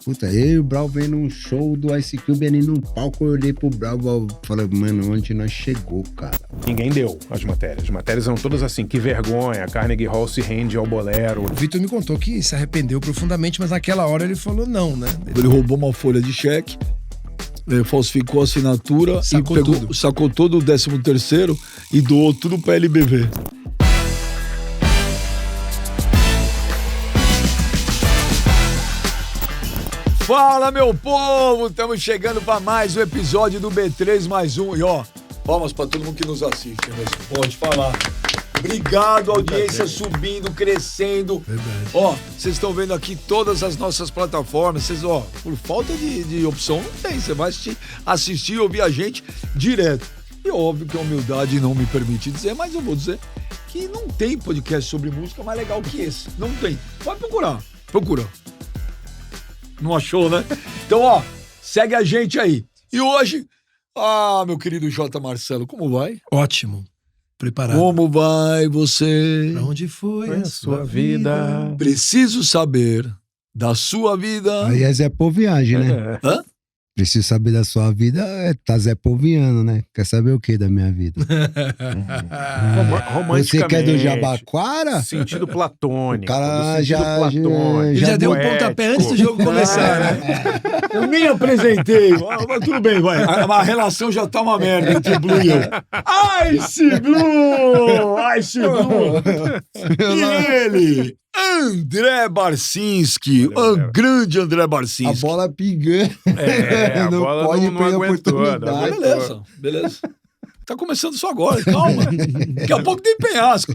Puta, eu e o Brau vendo num show do Ice Cube ali no palco, eu olhei pro Brau e falei, mano, onde nós chegou, cara? Ninguém deu as matérias. As matérias eram todas assim, que vergonha, Carnegie Hall se rende ao bolero. O Vitor me contou que se arrependeu profundamente, mas naquela hora ele falou não, né? Ele roubou uma folha de cheque, falsificou a assinatura, sacou todo o 13º e doou tudo pra LBV. Fala, meu povo! Estamos chegando para mais um episódio do B3 mais um. E palmas para todo mundo que nos assiste, mesmo. Pode falar. Obrigado, audiência subindo, crescendo. Verdade. Vocês estão vendo aqui todas as nossas plataformas. Vocês, por falta de opção, não tem. Você vai assistir e ouvir a gente direto. E óbvio que a humildade não me permite dizer, mas eu vou dizer que não tem podcast sobre música mais legal que esse. Não tem. Vai procurar. Procura. Não achou, né? Então, segue a gente aí. E hoje, meu querido J. Marcelo, como vai? Ótimo. Preparado. Como vai você? Pra onde foi a sua vida? Preciso saber da sua vida. Aí é Zé Poviagem, né? Hã? Preciso saber da sua vida, tá Zé Poviano, né? Quer saber o que da minha vida? Romanticamente. Você quer do Jabaquara? Sentido platônico. O cara do sentido platônico. Ele já deu um pontapé antes do jogo começar, né? Eu nem apresentei. Mas tudo bem, vai. A relação já tá uma merda entre Blue e eu. Ice Blue! Ice Blue! E ele, André Barcinski. Grande André Barcinski. A bola pingando. A bola não aguentou. Beleza. Tá começando só agora, calma. Daqui a pouco tem penhasco.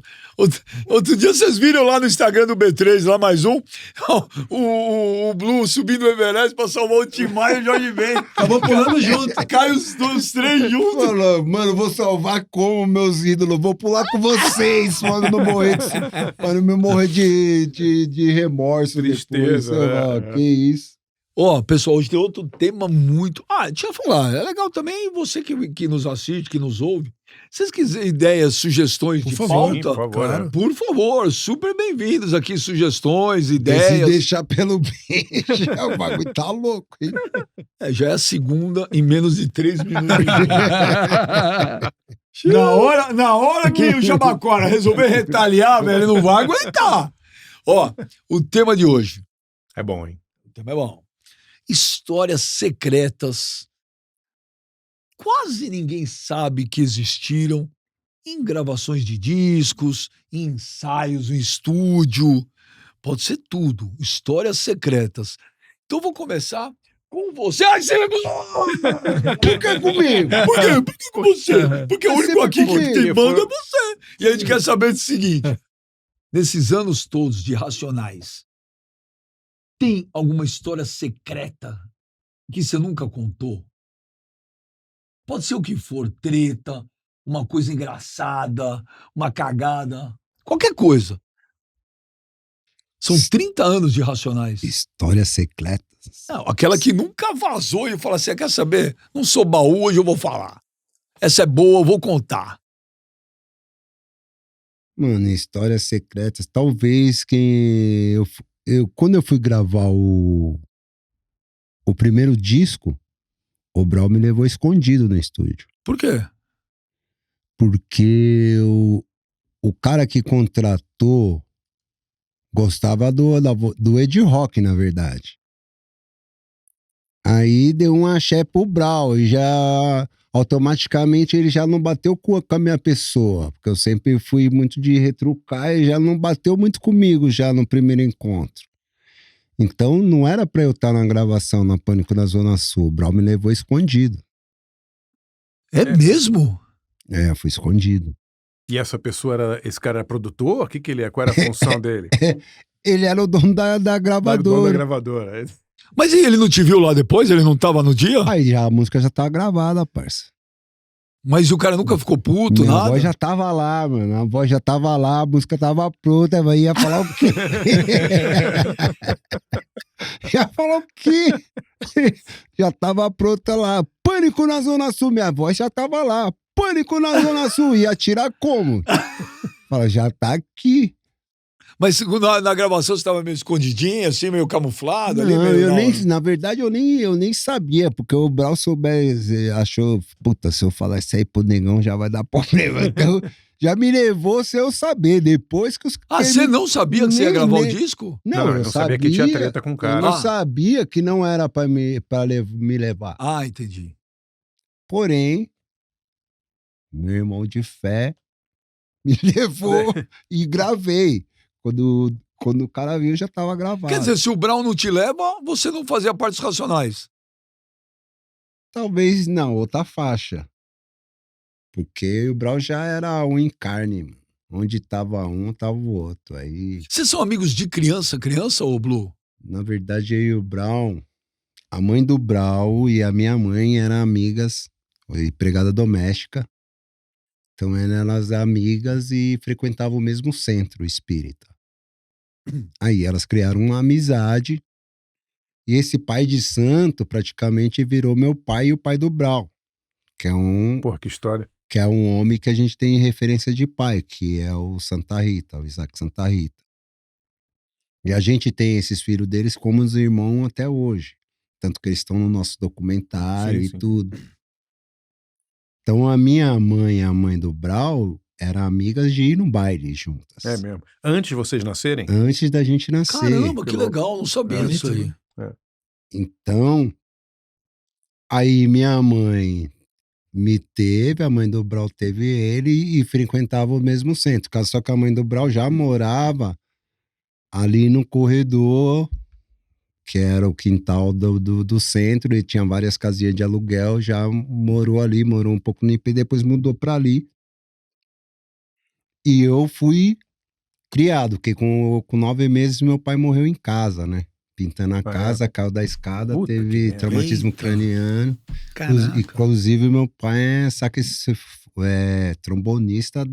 Outro dia vocês viram lá no Instagram do B3, lá mais um, o Blue subindo o Everest pra salvar o Tim Maia e o Jorge Ben. Acabou pulando junto. Cai os três juntos. Falou, mano, vou salvar como meus ídolos? Vou pular com vocês, mano, não morrer não morrer de remorso. Tristeza, depois, que isso. Pessoal, hoje tem outro tema muito... deixa eu falar, é legal também você que nos assiste, que nos ouve. Se vocês quiserem ideias, sugestões de pauta, sim, por favor, claro. Por favor, super bem-vindos aqui, sugestões, ideias. Se deixar pelo beijo, o bagulho tá louco, hein? Já é a segunda em menos de 3 minutos. na hora que o Jabaquara resolver retaliar, velho, ele não vai aguentar. O tema de hoje. É bom, hein? O tema é bom. Histórias secretas. Quase ninguém sabe que existiram em gravações de discos, em ensaios, em estúdio. Pode ser tudo. Histórias secretas. Então eu vou começar com você. Por que comigo? Por que com você? Porque o único aqui que tem banda é você. E a gente quer saber o seguinte. Nesses anos todos de Racionais, tem alguma história secreta que você nunca contou? Pode ser o que for, treta, uma coisa engraçada, uma cagada, qualquer coisa. São 30 anos de Racionais. Histórias secretas. Não, aquela que nunca vazou e fala assim, quer saber? Não sou baú, hoje eu vou falar. Essa é boa, eu vou contar. Mano, histórias secretas. Talvez quando eu fui gravar o primeiro disco, o Brau me levou escondido no estúdio. Por quê? Porque o cara que contratou gostava do Ed Rock, na verdade. Aí deu um axé pro Brau e já automaticamente ele já não bateu com a minha pessoa, porque eu sempre fui muito de retrucar e já não bateu muito comigo já no primeiro encontro. Então não era pra eu estar na gravação na Pânico na Zona Sul. O Brau me levou escondido. É mesmo? Eu fui escondido. E esse cara era produtor? Qual era a função dele? Ele era o dono da Dono da gravadora. gravadora. Mas e ele não te viu lá depois? Ele não tava no dia? Aí a música já tava gravada, parça. Mas o cara nunca ficou puto, Minha nada? voz já tava lá, mano. A voz já tava lá, a música tava pronta, mas ia falar o quê? Ia falar o quê? Já tava pronta lá. Pânico na Zona Sul, minha voz já tava lá. Pânico na Zona Sul, ia tirar como? Fala, já tá aqui. Mas na gravação você tava meio escondidinho, assim, meio camuflado ali? Não, Meio na verdade, eu nem sabia, porque o Brau achou, puta, se eu falar isso aí pro negão já vai dar problema. Então, já me levou sem eu saber, depois que os... você não sabia que você ia gravar o disco? Não, eu não sabia que tinha treta com o cara. Eu não sabia que não era pra me levar. Ah, entendi. Porém, meu irmão de fé me levou e gravei. Quando o cara viu, já tava gravado. Quer dizer, se o Brau não te leva, você não fazia parte dos Racionais. Talvez não, outra faixa. Porque o Brau já era um em carne, mano. Onde tava um, tava o outro. Aí, Vocês são amigos de criança, ou Blue? na verdade, eu e o Brau, a mãe do Brau e a minha mãe eram amigas, empregada doméstica. Então elas eram amigas e frequentavam o mesmo centro espírita. Aí elas criaram uma amizade. E esse pai de santo praticamente virou meu pai e o pai do Brau. Que é um... Porra, que história. Que é um homem que a gente tem referência de pai, que é o Santa Rita, o Isaac Santa Rita. E a gente tem esses filhos deles como os irmãos até hoje. Tanto que eles estão no nosso documentário Sim. e tudo. Então a minha mãe e a mãe do Brau eram amigas de ir no baile juntas. É mesmo. Antes de vocês nascerem? Antes da gente nascer. Caramba, que legal, não sabia disso aí. Então, aí minha mãe me teve, a mãe do Brau teve ele e frequentava o mesmo centro. Só que a mãe do Brau já morava ali no corredor, que era o quintal do centro, e tinha várias casinhas de aluguel, já morou ali, morou um pouco no IP, depois mudou pra ali. E eu fui criado, porque com 9 meses meu pai morreu em casa, né? Pintando a casa, caiu da escada, Puta teve que traumatismo craniano. Caraca. Inclusive, meu pai é trombonista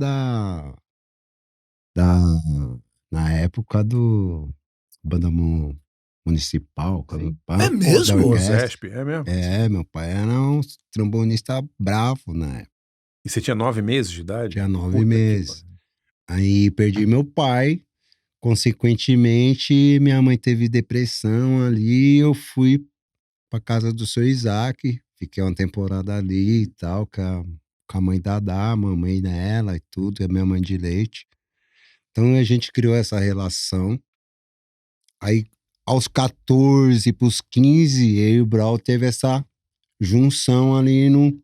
na época do banda municipal. É mesmo? O Zesp, é mesmo? É, meu pai era um trombonista bravo na época. E você tinha 9 meses de idade? Tinha 9 Puta que meses. pariu. Aí perdi meu pai. Consequentemente, minha mãe teve depressão ali. Eu fui pra casa do seu Isaac. Fiquei uma temporada ali e tal, com a mãe Dadá, a mamãe dela e tudo, e a minha mãe de leite. Então a gente criou essa relação. Aí, aos 14 pros 15, eu e o Brau teve essa junção ali no.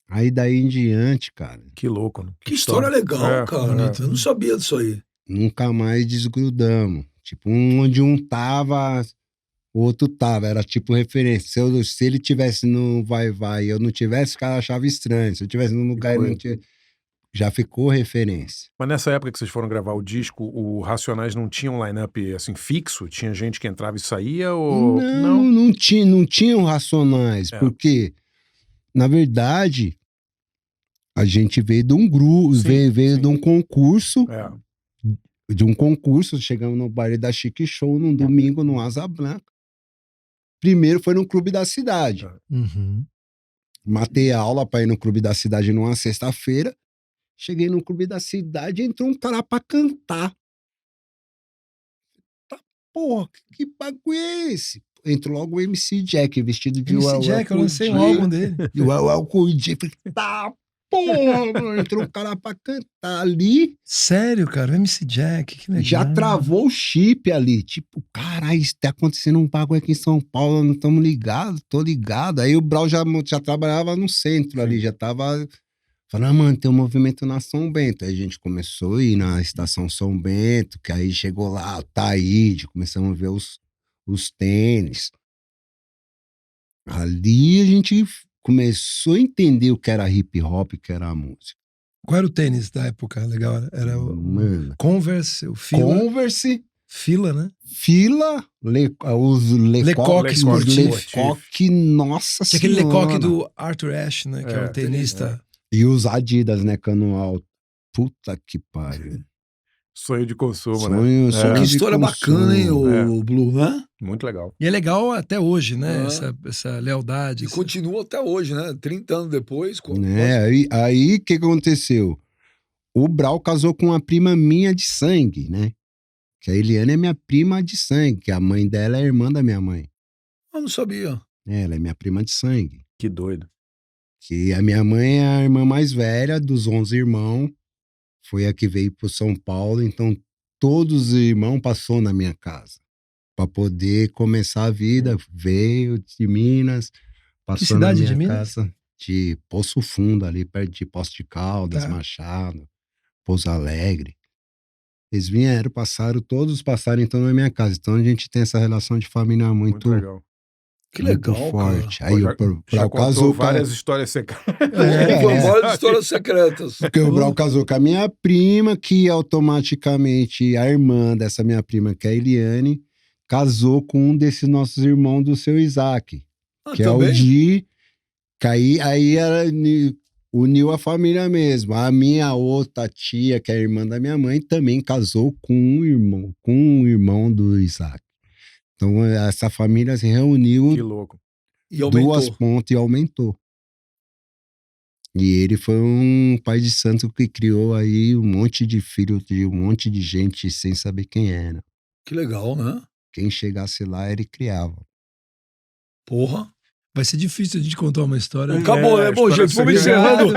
Aí daí em diante, cara, Que louco, né? Que história legal, cara. Eu não sabia disso aí. nunca mais desgrudamos. Tipo, onde um tava, o outro tava. Era tipo referência. Se ele tivesse no vai-vai e eu não tivesse, o cara achava estranho. Se eu tivesse num lugar e não tinha, já ficou referência. Mas nessa época que vocês foram gravar o disco, o Racionais não tinha um line-up assim fixo? Tinha gente que entrava e saía? Ou... Não tinham Racionais, porque, na verdade, a gente veio de um grupo, veio de um concurso. De um concurso, chegamos no baile da Chique Show num domingo no Asa Branca. Primeiro foi no Clube da Cidade. Uhum. Matei a aula para ir no Clube da Cidade numa sexta-feira. Cheguei no Clube da Cidade e entrou um cara pra cantar. Tá, porra, que bagulho é esse? Entrou logo o MC Jack, vestido de MC Jack, eu lancei um álbum dele. E o Uau Cold. Falei, tá, porra, mano. Entrou um cara pra cantar ali. Sério, cara, o MC Jack, que legal. Já travou o chip ali. Tipo, caralho, isso tá acontecendo um bagulho aqui em São Paulo, não estamos ligados, tô ligado. Aí o Brau já trabalhava no centro ali, já tava falando, mano, tem um movimento na São Bento. Aí a gente começou a ir na estação São Bento, que aí chegou lá, o Taíde, começamos a ver os tênis. Ali a gente começou a entender o que era hip hop, o que era a música. Qual era o tênis da época? Legal, era o Mano, Converse, o Fila. Converse, Fila, né? Fila, os Lecoque esportivo. Lecoque, nossa Tinha aquele senhora. Lecoque do Arthur Ashe, né? Que é o tenista. E os Adidas, né, cano alto. Puta que pariu. Sonho de consumo, Sonho né? Que de história consumo. bacana, hein, o Blue, né? Muito legal. E é legal até hoje, né? Essa lealdade. E continua até hoje, né? 30 anos depois. Aí o que aconteceu? O Brau casou com uma prima minha de sangue, né? Que a Eliane é minha prima de sangue, que a mãe dela é a irmã da minha mãe. Eu não sabia. Ela é minha prima de sangue. Que doido. Que a minha mãe é a irmã mais velha dos 11 irmãos. Foi a que veio pro São Paulo, então todos os irmãos passou na minha casa. Para poder começar a vida. Veio de Minas, passou na cidade minha de Minas? casa. De Poço Fundo, ali perto de Poço de Caldas, Tá. Machado, Pouso Alegre. Eles vieram, todos passaram então na minha casa. Então a gente tem essa relação de família muito legal. Que muito legal, forte. cara. Aí Já, o Brau já casou contou com a- várias histórias secretas. Várias histórias secretas. Porque o Brau casou com a minha prima, que automaticamente a irmã dessa minha prima, que é a Eliane, casou com um desses nossos irmãos do seu Isaac, que é o Di, que aí uniu a família mesmo. A minha outra tia, que é a irmã da minha mãe, também casou com um irmão do Isaac. Então essa família se reuniu, Que louco. E aumentou. 2 pontos e aumentou. E ele foi um pai de santo que criou aí um monte de filho de um monte de gente sem saber quem era. Que legal, né? Quem chegasse lá, ele criava. Porra. Vai ser difícil a gente contar uma história. Acabou, né? Bom, história gente, vamos secreta. encerrando.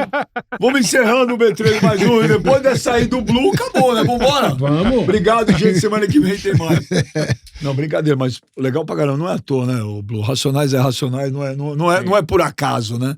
Vamos encerrando o B3 mais um. Depois dessa aí do Blue, acabou, né? Vambora? Vamos. Obrigado, gente. Semana que vem tem mais. Não, brincadeira, mas legal pra caramba. Não é à toa, né? O Blue. Racionais é racionais, não é por acaso, né?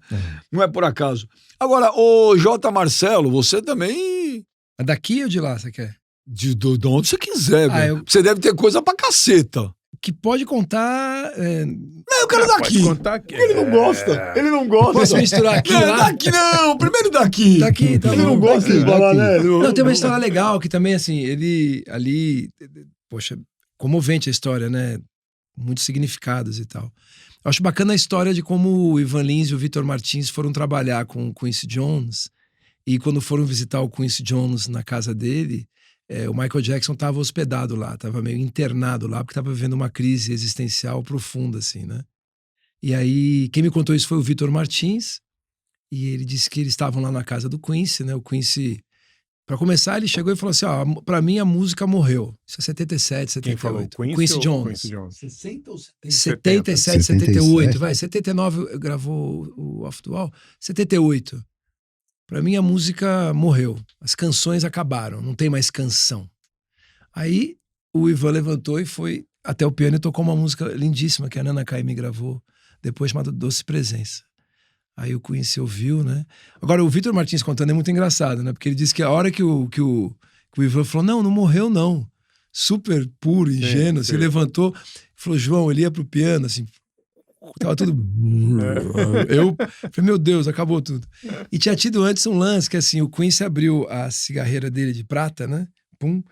Não é por acaso. Agora, o J. Marcelo, você também. É daqui ou de lá, você quer? De onde você quiser, velho. eu- Você deve ter coisa pra caceta. Que pode contar... Não, eu quero daqui. Pode contar aqui. Ele não gosta. Ele não gosta. Posso misturar aqui Não, lá? daqui não. Primeiro daqui. Daqui, tá Ele bom. não gosta de Daqui, falar, daqui. né? Não, tem uma história legal que também, assim, ele ali... Poxa, comovente a história, né? Muitos significados e tal. Eu acho bacana a história de como o Ivan Lins e o Vitor Martins foram trabalhar com o Quincy Jones, e quando foram visitar o Quincy Jones na casa dele, o Michael Jackson estava hospedado lá, estava meio internado lá, porque estava vivendo uma crise existencial profunda, assim, né? E aí, quem me contou isso foi o Vitor Martins, e ele disse que eles estavam lá na casa do Quincy, né? O Quincy, para começar, ele chegou e falou assim, ó, pra mim a música morreu. Isso é 77, 78. Quem falou? Quincy ou Jones. Quincy Jones? 60 ou 70? 77, 77. 78, vai. 79 gravou o Off the Wall. 78. Pra mim a música morreu. As canções acabaram, não tem mais canção. Aí o Ivan levantou e foi até o piano e tocou uma música lindíssima que a Nana Caymmi gravou depois, chamada Doce Presença. Aí o Quincy ouviu, né? Agora o Vitor Martins contando é muito engraçado, né? Porque ele disse que a hora que o Ivan falou, não morreu não. Super puro, ingênuo, se levantou, falou, João, ele ia pro piano, assim, tava tudo... Eu falei, meu Deus, acabou tudo. E tinha tido antes um lance que, assim, o Quincy abriu a cigarreira dele de prata, né? Pum.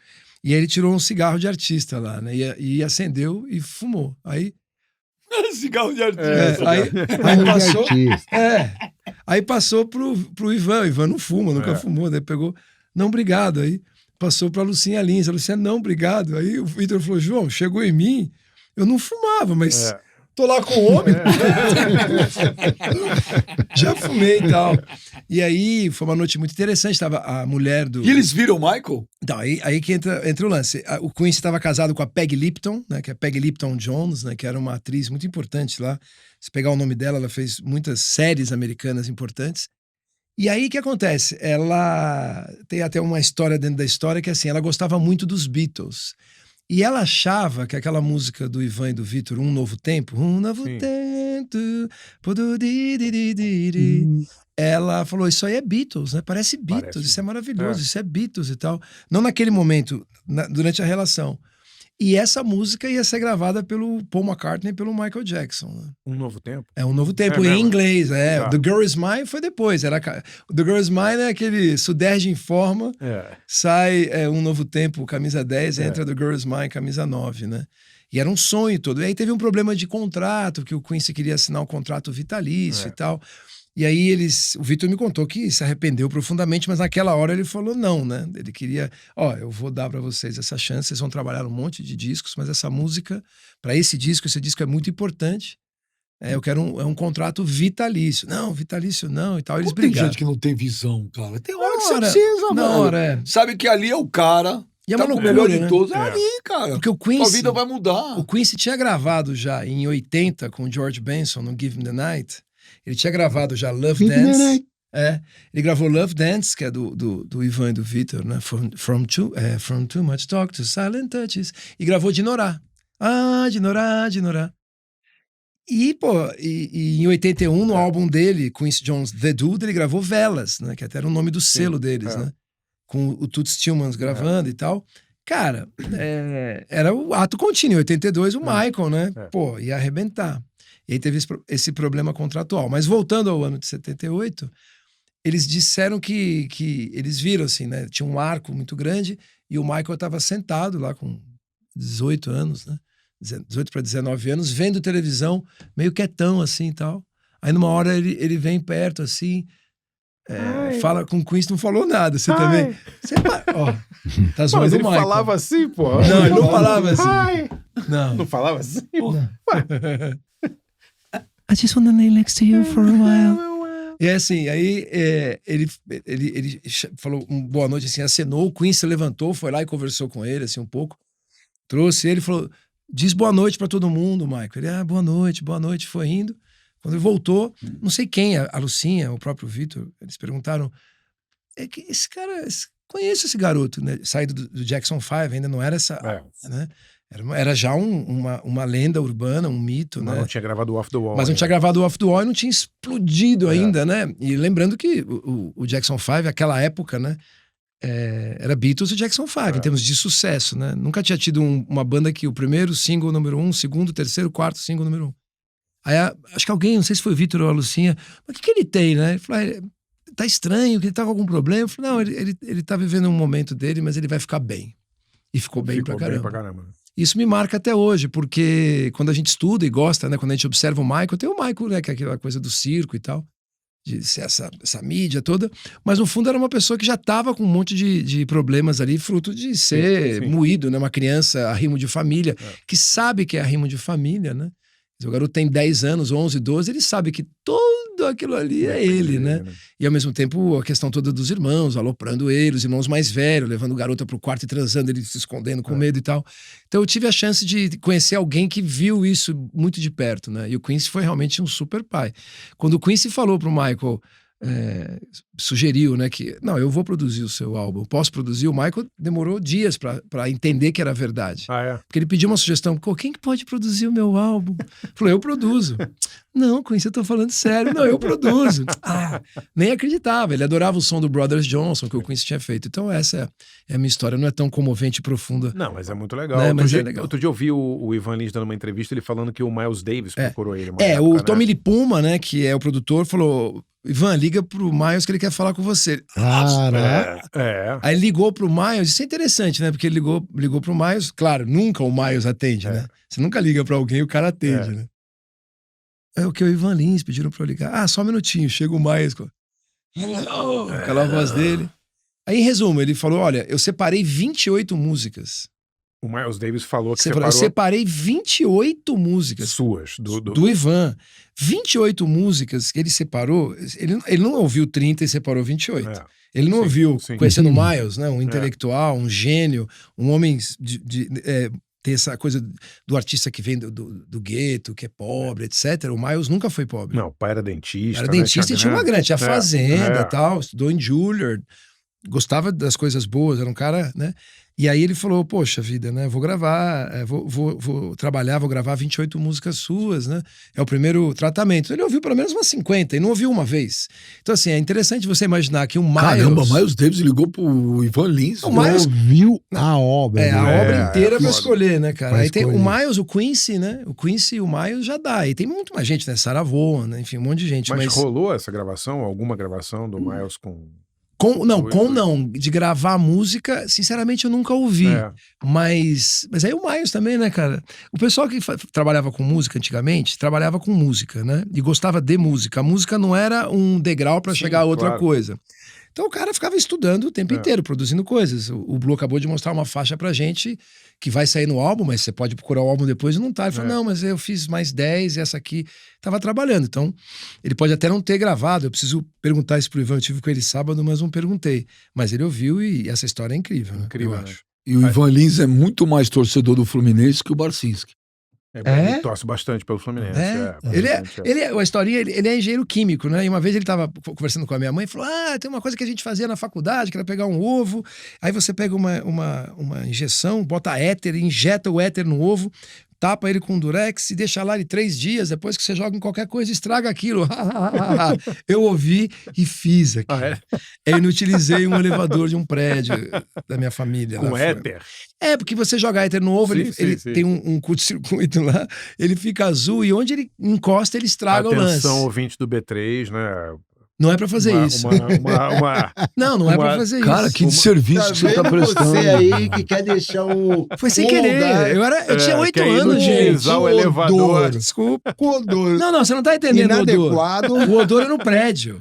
E aí ele tirou um cigarro de artista lá, né? E acendeu e fumou. Aí... Cigarro de artista. Aí passou... Artista. Aí passou pro Ivan. O Ivan não fuma, nunca fumou. Daí pegou, não, obrigado. Aí passou pra Lucinha Lins. A Lucinha, não, obrigado. Aí o Vitor falou, João, chegou em mim, eu não fumava, mas tô lá com o homem. Já fumei e tal. E aí foi uma noite muito interessante. Tava a mulher do... E eles viram o Michael? Então, aí que entra o lance. O Quincy estava casado com a Peggy Lipton, né, que é Peggy Lipton Jones, né, que era uma atriz muito importante lá. Se pegar o nome dela, ela fez muitas séries americanas importantes. E aí o que acontece? Ela tem até uma história dentro da história que assim, ela gostava muito dos Beatles. E ela achava que aquela música do Ivan e do Vitor, Um Novo Tempo, Um Novo Sim. Tempo, ela falou, isso aí é Beatles, né? Parece Beatles, Parece. isso é maravilhoso, É. isso é Beatles e tal. Não naquele momento, durante a relação. E essa música ia ser gravada pelo Paul McCartney e pelo Michael Jackson. Né? Um Novo Tempo? É Um Novo Tempo, É em mesmo? inglês. Tá. The Girl Is Mine foi depois. The Girl Is Mine é aquele Suderge em forma, sai Um Novo Tempo, camisa 10, entra The Girl Is Mine, camisa 9, né? E era um sonho todo. E aí teve um problema de contrato, que o Quincy queria assinar um contrato vitalício e tal. E aí o Vitor me contou que se arrependeu profundamente, mas naquela hora ele falou não, né? Ele queria, eu vou dar pra vocês essa chance, vocês vão trabalhar um monte de discos, mas essa música, pra esse disco é muito importante. Eu quero um contrato vitalício. Não, vitalício não e tal. Eles Tem brigaram. gente que não tem visão, cara. Tem hora que Na você hora, precisa, na mano. hora, Sabe que ali é o cara E é Tá uma com o loucura, melhor de né? todos. É É. ali, cara. Porque o Tua vida Quincy, vai mudar. o Quincy tinha gravado já em 80 com o George Benson no Give Me the Night. Ele tinha gravado já Love Give Me the Dance. Night. Ele gravou Love Dance, que é do Ivan e do Vitor, né? From Too Much Talk to Silent Touches. E gravou Dinorah. Dinorah. E, pô, em 81, no álbum dele, Quincy Jones, The Dude, ele gravou Velas, né? Que até era o nome do selo deles, né? Com o Toots Tillmans gravando e tal. Cara, era o ato contínuo. Em 82, o Michael, né? Pô, ia arrebentar. E aí teve esse problema contratual. Mas voltando ao ano de 78, eles disseram que eles viram, assim, né? Tinha um arco muito grande e o Michael estava sentado lá com 18 anos, né? 18 para 19 anos, vendo televisão, meio quietão, assim, e tal. Aí numa hora ele vem perto, assim, fala com o Quincy, não falou nada. Você também? Você, ó, tá zoando Mas o ele Michael. falava assim, pô. Não, ele não falava assim. Ai. Não. Não falava assim? I just wanna lay next to you for a while. E assim, aí ele falou boa noite, assim, acenou, o Quincy levantou, foi lá e conversou com ele, assim, um pouco. Trouxe ele, falou, diz boa noite pra todo mundo, Michael. Ele, boa noite, foi indo. Quando ele voltou, não sei quem, a Lucinha, o próprio Vitor, eles perguntaram, que esse cara, conheço esse garoto, né? Saído do Jackson 5, ainda não era essa, né? Era já uma lenda urbana, um mito, Mas né? não tinha gravado o Off the Wall. Mas não tinha gravado o Off the Wall e não tinha explodido ainda, né? E lembrando que o Jackson 5, aquela época, né? Era Beatles e Jackson 5, em termos de sucesso, né? Nunca tinha tido uma banda que o primeiro single número 1, segundo, terceiro, quarto single número 1. Aí acho que alguém, não sei se foi o Vitor ou a Lucinha, mas o que ele tem, né? Ele falou, tá estranho, que ele tá com algum problema. Eu falei, não, ele tá vivendo um momento dele, mas ele vai ficar bem. E ficou bem pra caramba. Isso me marca até hoje, porque quando a gente estuda e gosta, né? Quando a gente observa o Michael, tem o Michael, né? Que é aquela coisa do circo e tal, de ser essa mídia toda, mas no fundo era uma pessoa que já estava com um monte de problemas ali, fruto de ser moído, né? Uma criança arrimo de família, que sabe que é arrimo de família, né? O garoto tem 10 anos, 11, 12, ele sabe que tudo aquilo ali é ele, né? E ao mesmo tempo a questão toda dos irmãos, aloprando ele, os irmãos mais velhos, levando o garoto pro quarto e transando, ele se escondendo com medo e tal. Então eu tive a chance de conhecer alguém que viu isso muito de perto, né? E o Quincy foi realmente um super pai. Quando o Quincy falou pro Michael, sugeriu, né, que não, eu vou produzir o seu álbum, posso produzir, o Michael demorou dias pra entender que era verdade. Porque ele pediu uma sugestão, quem que pode produzir o meu álbum? Falou, eu produzo. Não, Quincy, eu tô falando sério. Não, eu produzo. Nem acreditava. Ele adorava o som do Brothers Johnson que o Quincy tinha feito. Então essa é a minha história. Não é tão comovente e profunda. Não, mas é muito legal. Né? Outro dia eu vi o Ivan Lins dando uma entrevista, ele falando que o Miles Davis procurou ele. O Tommy Lee Puma, né, que é o produtor, falou, Ivan, liga pro Miles que ele quer falar com você. Aí ele ligou pro Miles, isso é interessante, né, porque ele ligou pro Miles, claro, nunca o Miles atende, né? Você nunca liga pra alguém e o cara atende, né? É o que o Ivan Lins pediram pra eu ligar. Só um minutinho, chega o Miles com aquela voz dele. Aí, em resumo, ele falou, olha, eu separei 28 músicas. O Miles Davis falou que separou. Eu separei 28 músicas. Suas. Do Ivan. 28 músicas que ele separou. Ele não ouviu 30 e separou 28. Ele não ouviu conhecendo o Miles, né? Um intelectual, um gênio, um homem ter essa coisa do artista que vem do gueto, que é pobre, etc. O Miles nunca foi pobre. Não, o pai era dentista. Era dentista e tinha uma grande, tinha fazenda e tal, estudou em Juilliard, gostava das coisas boas, era um cara, né? E aí ele falou, poxa vida, né? Vou gravar, vou trabalhar, vou gravar 28 músicas suas, né? É o primeiro tratamento. Ele ouviu pelo menos umas 50 e não ouviu uma vez. Então, assim, é interessante você imaginar que o Miles... Caramba, Miles Davis ligou pro Ivan Lins. O Miles ouviu a obra. A obra inteira pra escolher, né, cara? Aí tem o Miles, o Quincy, né? O Quincy e o Miles já dá. E tem muito mais gente, né? Sarah Vaughan, né? Enfim, um monte de gente. Mas rolou essa gravação? Alguma gravação do Miles com... De gravar música, sinceramente eu nunca ouvi. Mas aí o Miles também, né, cara? O pessoal que trabalhava com música antigamente, trabalhava com música, né? E gostava de música. A música não era um degrau pra chegar a outra coisa. Então o cara ficava estudando o tempo inteiro, produzindo coisas. O Blue acabou de mostrar uma faixa pra gente que vai sair no álbum, mas você pode procurar o álbum depois e não tá. Ele falou, não, mas eu fiz mais 10 e essa aqui tava trabalhando. Então, ele pode até não ter gravado. Eu preciso perguntar isso pro Ivan, eu tive com ele sábado, mas não perguntei. Mas ele ouviu e essa história é incrível, né? Incrível, né? E o Ivan Lins é muito mais torcedor do Fluminense que o Barcinski. Ele torce bastante pelo Fluminense. A historinha, ele é engenheiro químico, né? E uma vez ele tava conversando com a minha mãe e falou: tem uma coisa que a gente fazia na faculdade, que era pegar um ovo, aí você pega uma injeção, bota éter, injeta o éter no ovo, tapa ele com durex e deixa lá ele 3 dias, depois que você joga em qualquer coisa, estraga aquilo. Eu ouvi e fiz aqui. Eu inutilizei um elevador de um prédio da minha família. Com éter? Porque você joga éter no ovo, ele tem um curto-circuito lá, ele fica azul e onde ele encosta, ele estraga o lance. Atenção, ouvinte do B3, né? Não é pra fazer isso. Não é pra fazer isso. Cara, que desserviço que você tá prestando. Você aí que quer deixar o... Foi sem querer. Eu tinha 8 anos, gente. O elevador. Desculpa. Não, você não tá entendendo inadequado. O odor é no prédio.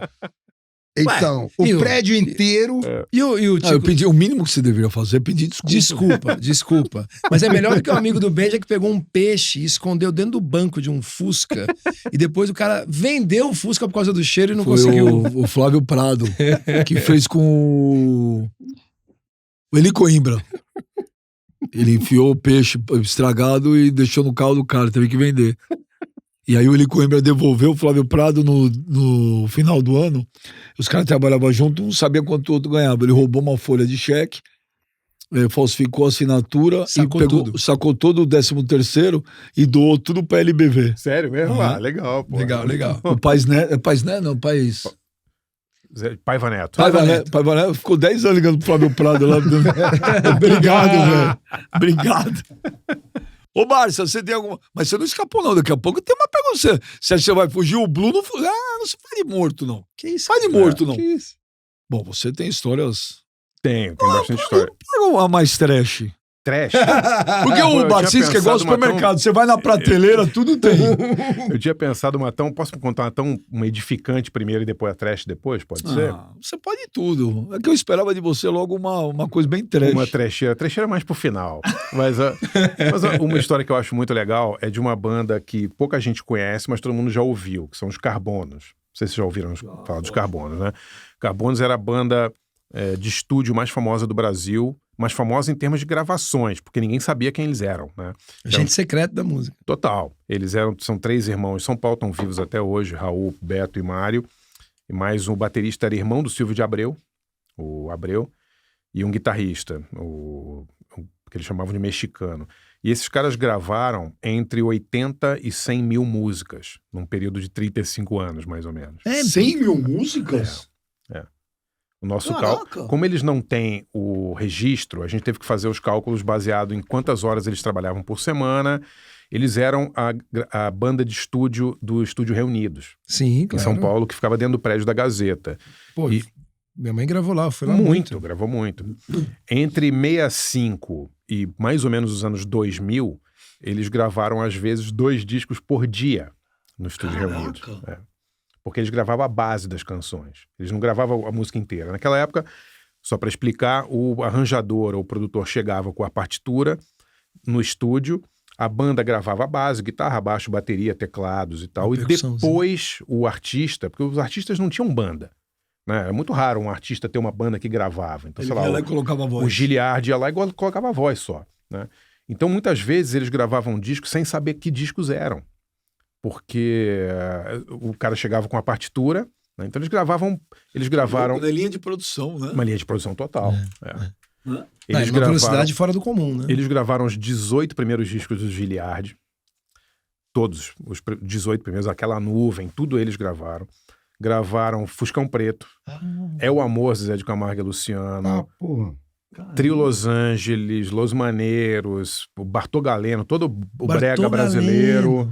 Então, o prédio inteiro... Eu pedi, o mínimo que você deveria fazer é pedir desculpa. Desculpa. Mas é melhor do que o amigo do Benja que pegou um peixe e escondeu dentro do banco de um Fusca e depois o cara vendeu o Fusca por causa do cheiro e não conseguiu. O Flávio Prado, que fez com o Eli Coimbra. Ele enfiou o peixe estragado e deixou no carro do cara, teve que vender. E aí o Eli Coimbra devolveu o Flávio Prado no final do ano. Os caras trabalhavam junto, um sabia quanto o outro ganhava. Ele roubou uma folha de cheque, falsificou a assinatura sacou todo o 13º e doou tudo pra LBV. Sério mesmo? Legal, pô. Legal. O Paisné, não, País... Paiva Neto. Paiva Neto ficou 10 anos ligando pro Flávio Prado lá. Obrigado, velho. Obrigado. Ô, Márcia, você tem alguma... Mas você não escapou, não. Daqui a pouco tem uma pergunta. Se você vai fugir, o Blue não... não se faz de morto, não. Que isso? Faz de morto, não. Que isso? Bom, você tem histórias... Tem bastante história. Pega uma mais trash. Trash? Porque o Barcinski é igual ao supermercado. Você vai na prateleira, tudo tem. Eu tinha pensado posso contar uma edificante primeiro e depois a trash depois? Pode ser? Você pode tudo. É que eu esperava de você logo uma coisa bem trash. Uma trecheira. Trecheira mais pro final. Mas uma história que eu acho muito legal é de uma banda que pouca gente conhece, mas todo mundo já ouviu, que são os Carbonos. Não sei se vocês já ouviram falar dos Carbonos, né? Carbonos era a banda de estúdio mais famosa do Brasil, mais famosa em termos de gravações, porque ninguém sabia quem eles eram, né? Gente secreta da música. Total. São 3 irmãos em São Paulo, estão vivos até hoje, Raul, Beto e Mário, e mais um baterista era irmão do Silvio de Abreu, o Abreu, e um guitarrista, que eles chamavam de mexicano. E esses caras gravaram entre 80 e 100 mil músicas, num período de 35 anos, mais ou menos. 100 mil músicas? O nosso cálculo, como eles não têm o registro, a gente teve que fazer os cálculos baseado em quantas horas eles trabalhavam por semana. Eles eram a banda de estúdio do Estúdio Reunidos. Sim, claro. Em São Paulo, que ficava dentro do prédio da Gazeta. Pô, minha mãe gravou lá, foi lá gravou muito. Entre 65 e mais ou menos os anos 2000, eles gravaram às vezes 2 discos por dia no Estúdio Reunidos. Porque eles gravavam a base das canções. Eles não gravavam a música inteira. Naquela época, só para explicar, o arranjador ou o produtor chegava com a partitura no estúdio, a banda gravava a base, guitarra, baixo, bateria, teclados e tal. E depois o artista, porque os artistas não tinham banda, né? É muito raro um artista ter uma banda que gravava. Então, ele ia lá e colocava a voz. O Giliard ia lá e colocava a voz só, né? Então, muitas vezes, eles gravavam discos sem saber que discos eram. Porque o cara chegava com a partitura, né? Então eles gravaram... Uma linha de produção, né? Uma linha de produção total. Eles uma velocidade fora do comum, né? Eles gravaram os 18 primeiros discos do Giliard. Todos, os 18 primeiros, Aquela Nuvem, tudo eles gravaram. Gravaram Fuscão Preto, É o Amor, Zezé de Camargo e Luciano, Trio Los Angeles, Los Maneiros, o Bartô Galeno, todo o brega brasileiro.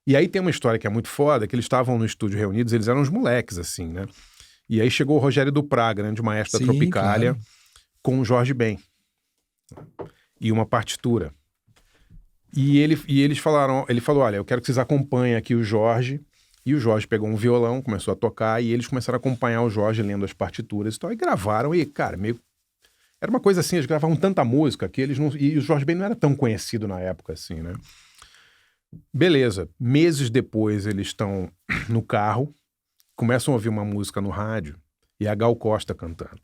E aí tem uma história que é muito foda, que eles estavam no Estúdio Reunidos, eles eram uns moleques, assim, né? E aí chegou o Rogério Duprat, grande maestro da Tropicália, com o Jorge Ben. E uma partitura. E eles falaram, ele falou, olha, eu quero que vocês acompanhem aqui o Jorge. E o Jorge pegou um violão, começou a tocar, e eles começaram a acompanhar o Jorge lendo as partituras e tal. E gravaram, e, cara, meio... Era uma coisa assim, eles gravavam tanta música que eles não... E o Jorge Ben não era tão conhecido na época, assim, né? Beleza. Meses depois, eles estão no carro, começam a ouvir uma música no rádio, e a Gal Costa cantando.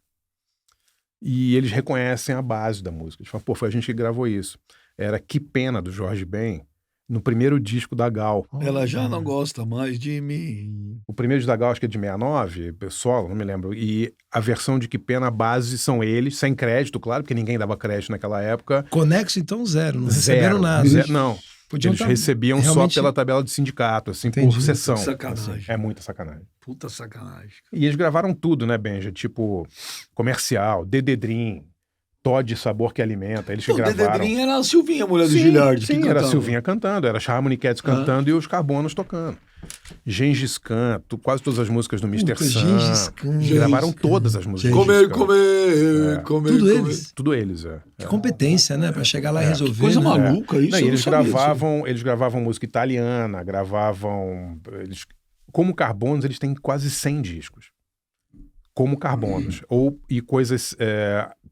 E eles reconhecem a base da música. Eles falam, pô, foi a gente que gravou isso. Era Que Pena, do Jorge Ben, no primeiro disco da Gal. Ela já não gosta mais de mim. O primeiro disco da Gal, acho que é de 69, solo, não me lembro. E a versão de Que Pena, a base são eles, sem crédito, claro, porque ninguém dava crédito naquela época. Conexo, então, zero. Não receberam nada. Não. Podiam Eles tá recebiam realmente... só pela tabela de sindicato, assim, Entendi. por sessão. Sacanagem. Assim, é muita sacanagem. Puta sacanagem. E eles gravaram tudo, né, Benja? Tipo, Comercial, Dededrim, Todd Sabor que Alimenta. Eles que O gravaram. Dededrim era a Silvinha, a mulher do Sim, Gilhardi. sim, que era a cantava. Silvinha cantando, era a Harmony Cats cantando e os Carbonos tocando. Gengis Khan, quase todas as músicas do Mr. Puta, Sun. Gengis Khan. Gravaram Gengis Khan. todas as músicas. Comer, do Gengis Khan. comer, comer. Tudo comer. eles. Tudo eles, é. Que competência, né? Pra chegar lá e resolver. Coisa né? maluca isso. Não, e eu eles não sabia gravavam música italiana, gravavam. Como Carbonos, eles têm quase 100 discos. Como Carbonos. E coisas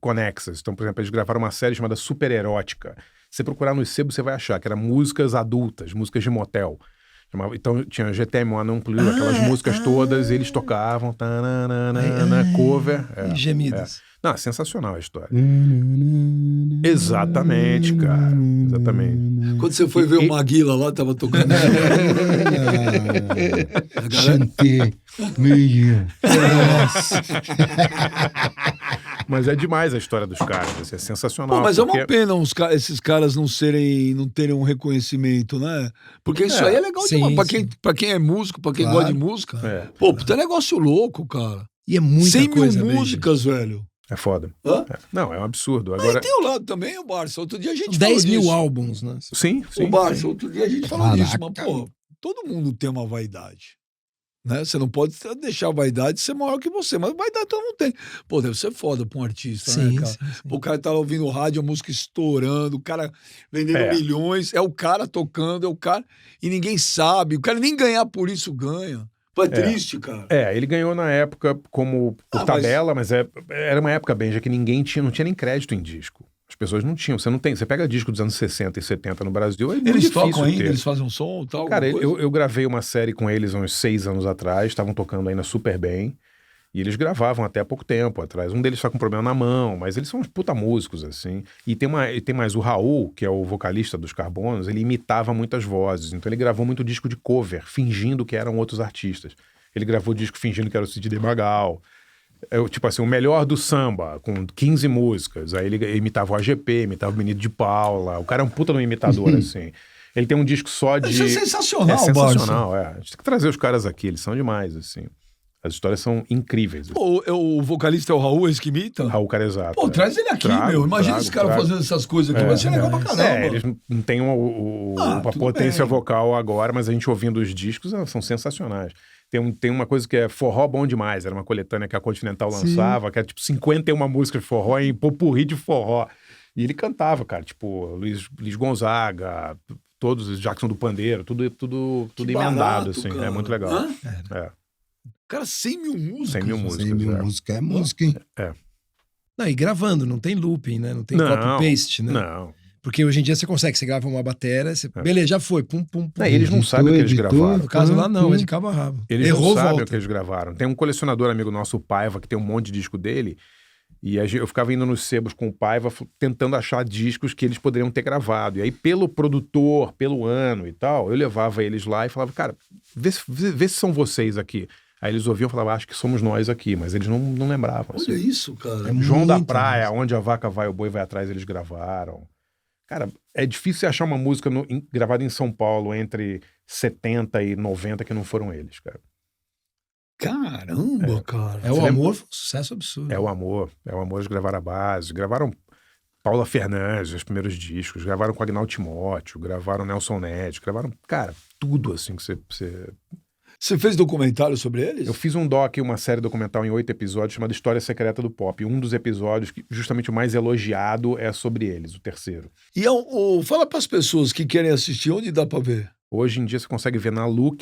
conexas. Então, por exemplo, eles gravaram uma série chamada Super Erótica. Se você procurar no sebo, você vai achar que era músicas adultas, músicas de motel. Então tinha GTM One Non Plus, aquelas músicas todas, eles tocavam, cover. E gemidos. Não, é sensacional a história. Exatamente, cara. Exatamente. Quando você foi ver o Maguila lá, tava tocando. Chantei. Meio. Nossa. Mas é demais a história dos caras, assim, é sensacional. Pô, mas é porque- uma pena esses caras não terem um reconhecimento, né? Porque isso aí é legal sim, demais. sim. Pra quem é músico, pra quem Claro. gosta de música. É, Pô, puta negócio louco, cara. E é muita 100 coisa, mil Benja. músicas, velho. é foda. Hã? É. Não, é um absurdo. Aí Agora, tem o lado também, o Barça. Outro dia a gente 10 falou mil disso. álbuns, né? sim. O Barça, outro dia a gente falou disso. Mas, Caraca. pô, todo mundo tem uma vaidade. Né? Você não pode deixar a vaidade ser maior que você, mas vaidade todo mundo tem. Pô, deve ser foda pra um artista, né, Sim, cara? sim, sim. O cara tá lá ouvindo rádio, a música estourando, o cara vendendo É. milhões, é o cara tocando, é o cara. E ninguém sabe, o cara nem ganhar por isso ganha. Pô, é triste, cara. ele ganhou na época como por Ah, tabela, mas era uma época, Benja, que ninguém tinha, não tinha nem crédito em disco. As pessoas não tinham. Você pega disco dos anos 60 e 70 no Brasil, é muito Eles difícil tocam ainda, ter. eles fazem um som e tal. Cara, alguma coisa? eu gravei uma série com eles há uns 6 anos atrás, estavam tocando ainda super bem, e eles gravavam até há pouco tempo atrás. Um deles tá com problema na mão, mas eles são uns puta músicos, assim. E tem mais o Raul, que é o vocalista dos Carbonos, ele imitava muitas vozes, então ele gravou muito disco de cover, fingindo que eram outros artistas. Ele gravou disco fingindo que era o Sidney Magal. Tipo assim, o melhor do samba, com 15 músicas. Aí ele imitava o AGP, imitava o Menino de Paula. O cara é um puta no imitador, assim. Ele tem um disco só de... Isso é sensacional, É sensacional, Barça. A gente tem que trazer os caras aqui, eles são demais, assim. As histórias são incríveis. Assim. Pô, o vocalista é o Raul, esse que imita? Raul Carezato. Pô, traz ele aqui, Trago, meu. Imagina trago, esse cara trago. fazendo essas coisas aqui. Vai ser legal pra caramba. Eles não têm a tudo potência bem. vocal agora, mas a gente ouvindo os discos são sensacionais. Tem uma coisa que é Forró Bom Demais, era uma coletânea que a Continental lançava, que era tipo 51 músicas de forró em popurrí de forró. E ele cantava, cara, tipo Luiz Gonzaga, todos os Jackson do Pandeiro, tudo Que emendado, barato, assim. cara. É muito legal. Hã? É, Cara, 100 mil músicas. 100 mil 100 músicas. mil é. música é música, hein? Não, e gravando, não tem looping, né? Não tem Não, copy-paste, né? Não. Porque hoje em dia você consegue, você grava uma bateria, beleza, já foi, pum, pum, pum. Não, eles não sabem o que eles editor, gravaram. No caso lá não, é de cabo a rabo. Eles Errou, não sabem volta. o que eles gravaram. Tem um colecionador amigo nosso, o Paiva, que tem um monte de disco dele. E eu ficava indo nos sebos com o Paiva, tentando achar discos que eles poderiam ter gravado. E aí, pelo produtor, pelo ano e tal, eu levava eles lá e falava, cara, vê se são vocês aqui. Aí eles ouviam e falavam, acho que somos nós aqui. Mas eles não lembravam. Olha assim. isso, cara. João da muito Praia, Onde a Vaca Vai, o Boi Vai Atrás, eles gravaram. Cara, é difícil você achar uma música gravada em São Paulo entre 70 e 90 que não foram eles, cara. Caramba, cara. É o amor, foi um sucesso absurdo. É o amor, eles gravaram a base, gravaram Paula Fernandes, os primeiros discos, gravaram com Agnaldo Timóteo, gravaram Nelson Ned, gravaram, cara, tudo assim que você... Você fez documentário sobre eles? Eu fiz uma série documental em 8 episódios chamada História Secreta do Pop. E um dos episódios, justamente o mais elogiado, é sobre eles, o terceiro. E fala pras pessoas que querem assistir, onde dá pra ver? Hoje em dia você consegue ver na Look,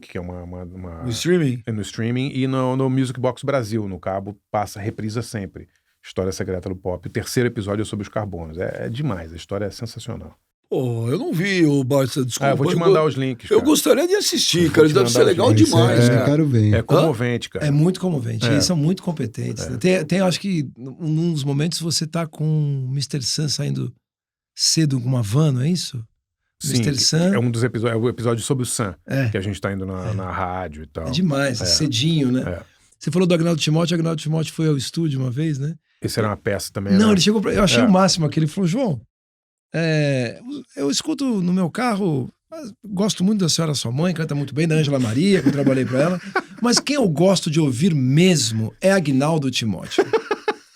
que é No streaming? no streaming, e no Music Box Brasil, no cabo, reprisa sempre. História Secreta do Pop. O terceiro episódio é sobre os Carbonos. É demais, a história é sensacional. Pô, eu não vi o Barça, desculpa. Eu vou te mandar os links, cara. Eu gostaria de assistir, cara. Isso deve ser legal demais, Eu cara. quero ver. É comovente, cara. É muito comovente. Eles são muito competentes. Né? Tem, acho que, num dos momentos, você tá com o Mr. Sun saindo cedo com uma van, não é isso? Sim, Mr. Sun. é um dos episódios, é o episódio sobre o Sam, É. que a gente tá indo na rádio e tal. É demais, cedinho, né? É. Você falou do Agnaldo Timóteo. O Agnaldo Timóteo foi ao estúdio uma vez, né? Esse era uma peça também, Não, né? ele chegou pra... Eu achei o máximo aquele. Ele falou, João, eu escuto no meu carro, gosto muito da senhora sua mãe, canta muito bem, da Ângela Maria, que eu trabalhei pra ela, mas quem eu gosto de ouvir mesmo é Agnaldo Timóteo.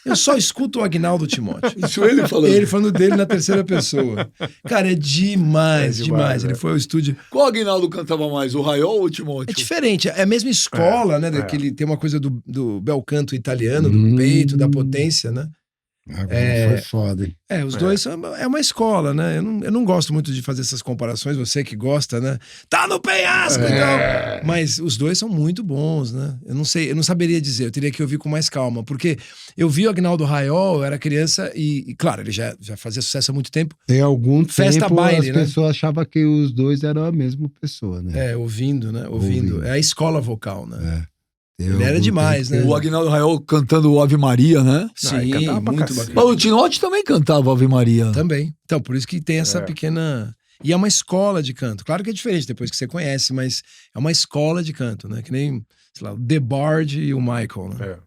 Eu só escuto o Agnaldo Timóteo. Isso ele falando. Ele falando dele na terceira pessoa. Cara, é demais, demais. Ele foi ao estúdio. Qual Aguinaldo cantava mais, o Raiol ou o Timóteo? É diferente, é a mesma escola, né? Que ele tem uma coisa do bel canto italiano, do peito, da potência, né? Agora foi foda, hein? Os dois é uma escola, né? Eu não gosto muito de fazer essas comparações, você que gosta, né? Tá no penhasco e tal. Mas os dois são muito bons, né? Eu não saberia dizer, eu teria que ouvir com mais calma, porque eu vi o Agnaldo Raiol, eu era criança e claro, ele já fazia sucesso há muito tempo. Tem algum Festa tempo baile, as né? pessoas achavam que os dois eram a mesma pessoa, né? Ouvindo, né? Ouvindo. É a escola vocal, né? Ele era algum demais, tempo né? O Aguinaldo Raiol cantando o Ave Maria, né? Sim, cantava pra muito cacete. bacana. Mas o Tinote também cantava Ave Maria. Também. Então, por isso que tem essa pequena... E é uma escola de canto. Claro que é diferente depois que você conhece, mas é uma escola de canto, né? Que nem, sei lá, o The Bard e o Michael, né?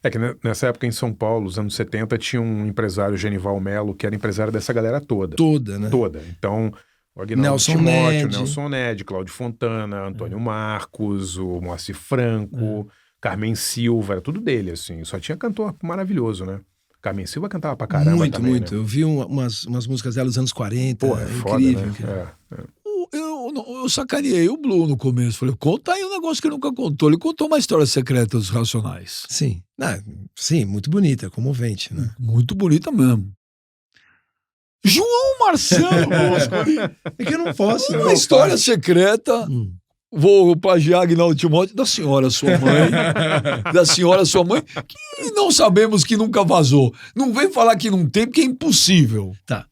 É que nessa época em São Paulo, nos anos 70, tinha um empresário, Genival Melo, que era empresário dessa galera toda. Toda, né? Toda. Então, o Aguinaldo Nelson Timóteo, Ned. Nelson Ned, Cláudio Fontana, Antônio Marcos, o Moacir Franco, Carmen Silva, era tudo dele, assim. Só tinha cantor maravilhoso, né? Carmen Silva cantava pra caramba Muito, também, muito. né? Eu vi umas músicas dela dos anos 40. Pô, é foda, incrível. né? Cara. Eu sacaneei o Blue no começo. Falei, conta aí um negócio que ele nunca contou. Ele contou uma história secreta dos Racionais. Sim. Sim, muito bonita, comovente, né? Muito bonita mesmo. João Marcelo Boscoli. É que eu não posso. Uma história secreta. Vou plagiar Aguinaldo Timóteo da senhora sua mãe. Da senhora sua mãe, que não sabemos que nunca vazou. Não vem falar que não tem, porque é impossível. Tá.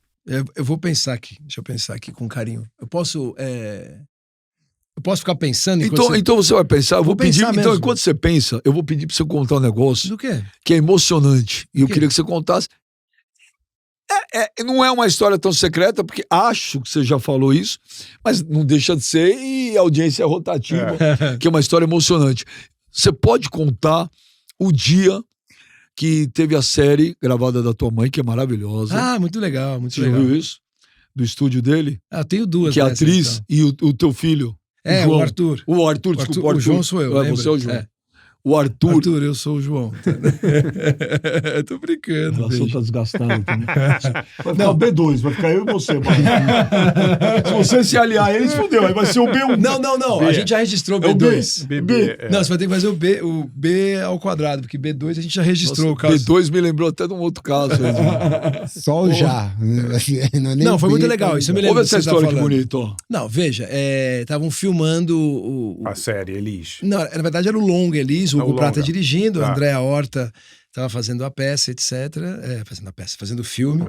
Eu vou pensar aqui. Deixa eu pensar aqui com carinho. Eu posso ficar pensando Então você vai pensar, eu vou pedir. pensar Então, mesmo. enquanto você pensa, eu vou pedir pra você contar um negócio Do quê? que é emocionante. E eu quê? queria que você contasse. Não é uma história tão secreta, porque acho que você já falou isso, mas não deixa de ser, e a audiência é rotativa, que é uma história emocionante. Você pode contar o dia que teve a série gravada da tua mãe, que é maravilhosa. Ah, muito legal, muito Você já legal. viu isso? Do estúdio dele? Eu tenho duas. Que é a dessas, atriz então. e o teu filho. É, João. o Arthur. O Arthur, desculpa. O João sou eu. Você é o João. É. O Arthur. Arthur, eu sou o João. Eu tô brincando. Beijo. tá desgastada também. Vai ficar o B2, vai ficar eu e você, mano. Se você se aliar a eles, fodeu. Aí vai ser o B1. Não. A gente já registrou É o B2. B. Não, você vai ter que fazer o B ao quadrado, porque B2 a gente já registrou o caso. B2 me lembrou até de um outro caso. Só o já. Não, é nem Não, foi muito B, legal. Isso eu me Vamos lembro ver essa que você história tá que falando. bonita, ó. Não, veja, estavam filmando A série, Elis. Não, na verdade era o longa Elis, o Não, Hugo o Prata longa. dirigindo, a Tá. Andréa Horta estava fazendo a peça, etc. Fazendo o filme.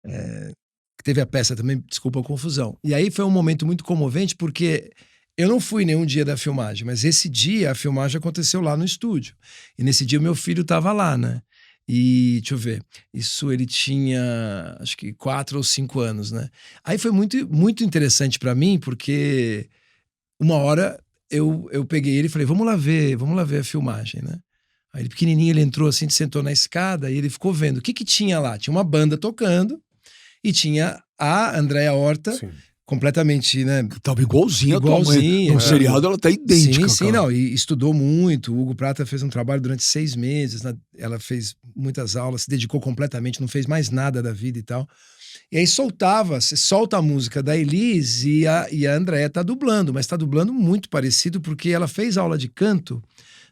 Que teve a peça também, desculpa a confusão. E aí foi um momento muito comovente, porque eu não fui nenhum dia da filmagem, mas esse dia a filmagem aconteceu lá no estúdio. E nesse dia o meu filho estava lá, né? E, deixa eu ver, isso ele tinha, acho que 4 ou 5 anos, né? Aí foi muito, muito interessante para mim, porque uma hora eu peguei ele e falei, vamos lá ver a filmagem, né? Aí ele pequenininho, ele entrou assim, sentou na escada e ele ficou vendo. O que tinha lá? Tinha uma banda tocando e tinha a Andréa Horta, Sim. completamente, né? Tava igualzinha a tua mãe. Igualzinha, No é. seriado ela tá idêntica, Sim, cara. não, e estudou muito. O Hugo Prata fez um trabalho durante 6 meses, né? Ela fez muitas aulas, se dedicou completamente, não fez mais nada da vida e tal. E aí você solta a música da Elis e a Andréa tá dublando, mas tá dublando muito parecido, porque ela fez aula de canto,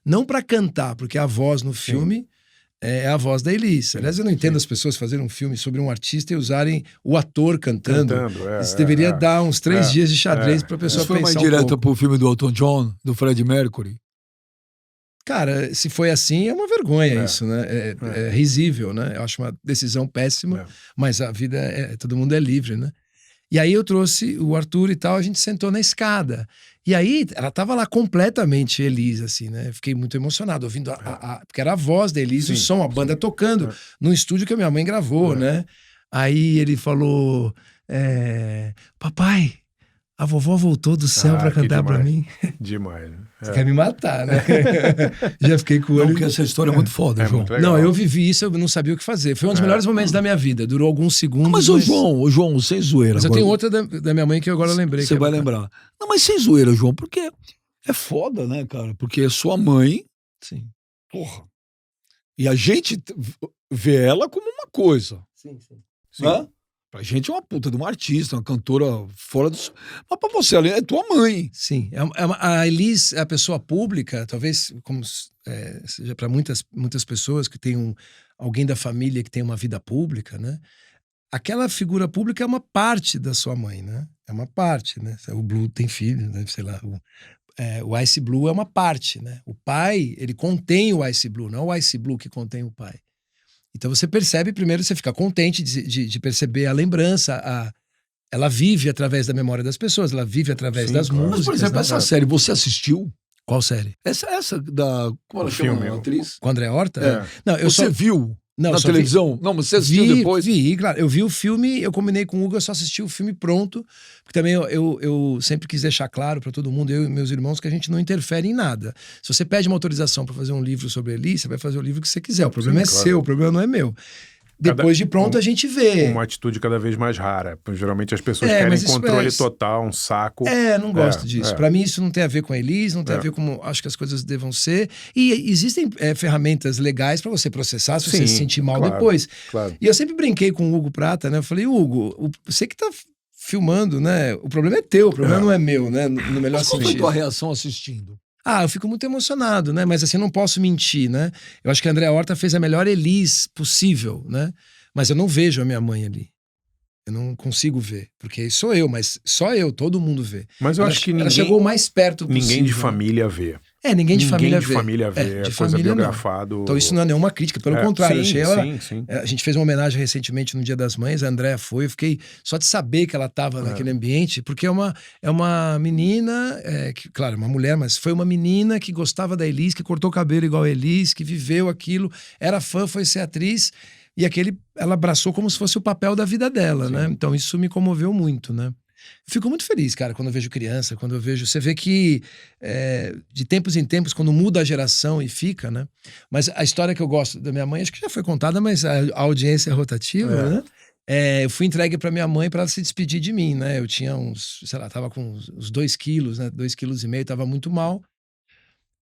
não para cantar, porque a voz no filme é a voz da Elis. Aliás, eu não entendo as pessoas fazerem um filme sobre um artista e usarem o ator cantando. Isso deveria dar uns 3 dias de xadrez pra pessoa Isso foi pensar mais um direta pouco. pro filme do Elton John, do Fred Mercury. Cara, se foi assim, é uma vergonha isso, né? É risível, né? Eu acho uma decisão péssima, mas a vida todo mundo é livre, né? E aí eu trouxe o Arthur e tal, a gente sentou na escada. E aí ela tava lá completamente Elis, assim, né? Eu fiquei muito emocionado, ouvindo porque era a voz da Elis, o som, a banda tocando, num estúdio que a minha mãe gravou, né? Aí ele falou, papai, a vovó voltou do céu pra cantar pra mim. Demais. Né? Você quer me matar, né? Já fiquei com o olho... Não, porque essa história é muito foda, João. Muito Não, eu vivi isso, eu não sabia o que fazer. Foi um dos melhores momentos da minha vida. Durou alguns segundos. Mas, João, sem zoeira. Mas eu agora, tenho outra da minha mãe que eu agora lembrei. Você vai lembrar. Não, mas sem zoeira, João, porque é foda, né, cara? Porque é sua mãe... Sim. Porra. E a gente vê ela como uma coisa. Sim, sim. Né? Pra gente é uma puta de uma artista, uma cantora fora do... Mas pra você, ela é tua mãe. Sim. A Elis é a pessoa pública, talvez como seja para muitas pessoas que tem alguém da família que tem uma vida pública, né? Aquela figura pública é uma parte da sua mãe, né? É uma parte, né? O Blue tem filho, né? Sei lá. O Ice Blue é uma parte, né? O pai, ele contém o Ice Blue, não é o Ice Blue que contém o pai. Então você percebe, primeiro você fica contente de perceber a lembrança, ela vive através da memória das pessoas, ela vive através das músicas. Mas, por exemplo, né? essa série, você assistiu? Qual série? Essa da... Como ela chama a atriz? Com a André Horta? Não, você viu não, na televisão? Não, mas você assistiu depois? Vi, claro. Eu vi o filme, eu combinei com o Hugo, eu só assisti o filme pronto, porque também eu sempre quis deixar claro para todo mundo, eu e meus irmãos, que a gente não interfere em nada. Se você pede uma autorização para fazer um livro sobre Elis, você vai fazer o livro que você quiser. O problema é seu, o problema não é meu. Depois de pronto a gente vê. Uma atitude cada vez mais rara. Geralmente as pessoas querem controle total, um saco. Não gosto disso. Pra mim isso não tem a ver com a Elis, não tem a ver como acho que as coisas devam ser. E existem ferramentas legais pra você processar se você se sentir mal depois. Claro. E eu sempre brinquei com o Hugo Prata, né? Eu falei, Hugo, você que tá filmando, né? O problema é teu, o problema não é meu, né? No melhor sentido. Qual foi a tua reação assistindo? Eu fico muito emocionado, né? Mas assim, eu não posso mentir, né? Eu acho que a André Horta fez a melhor Elis possível, né? Mas eu não vejo a minha mãe ali. Eu não consigo ver, porque sou eu, mas só eu, todo mundo vê. Mas eu acho que ela chegou o mais perto possível. Ninguém de família vê. Ninguém de família vê. É coisa biografado. Então isso não é nenhuma crítica, pelo contrário. Sim, sim. A gente fez uma homenagem recentemente no Dia das Mães, a Andréa foi, eu fiquei só de saber que ela estava naquele ambiente, porque é uma menina, que, claro, uma mulher, mas foi uma menina que gostava da Elis, que cortou o cabelo igual a Elis, que viveu aquilo, era fã, foi ser atriz, e ela abraçou como se fosse o papel da vida dela, né? Então isso me comoveu muito, né? Fico muito feliz, cara, quando eu vejo criança, quando eu vejo... Você vê que de tempos em tempos, quando muda a geração e fica, né? Mas a história que eu gosto da minha mãe, acho que já foi contada, mas a audiência é rotativa, né? Eu fui entregue pra minha mãe para ela se despedir de mim, né? Eu tinha tava com uns 2 quilos, né? 2,5 quilos, tava muito mal.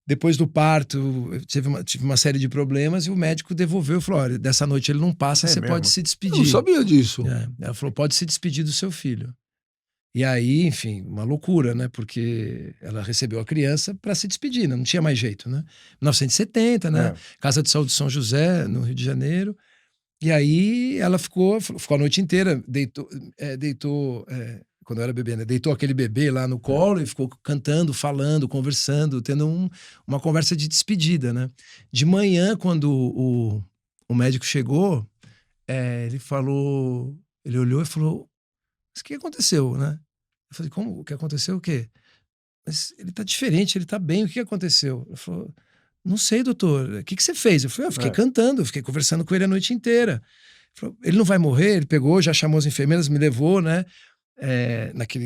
Depois do parto, tive uma série de problemas e o médico devolveu e falou, olha, dessa noite ele não passa, você pode se despedir. Eu não sabia disso. Ela falou, pode se despedir do seu filho. E aí, enfim, uma loucura, né? Porque ela recebeu a criança para se despedir, né? Não tinha mais jeito, né? 1970, né? Casa de Saúde de São José, no Rio de Janeiro. E aí ela ficou a noite inteira, deitou quando eu era bebê, né? Deitou aquele bebê lá no colo e ficou cantando, falando, conversando, tendo uma conversa de despedida, né? De manhã, quando o médico chegou, ele olhou e falou, mas o que aconteceu, né? Eu falei, como? O que aconteceu? O quê? Mas ele tá diferente, ele tá bem, o que aconteceu? Ele falou, não sei, doutor, o que você fez? Eu falei, eu fiquei cantando, eu fiquei conversando com ele a noite inteira. Ele falou, ele não vai morrer? Ele pegou, já chamou as enfermeiras, me levou, né?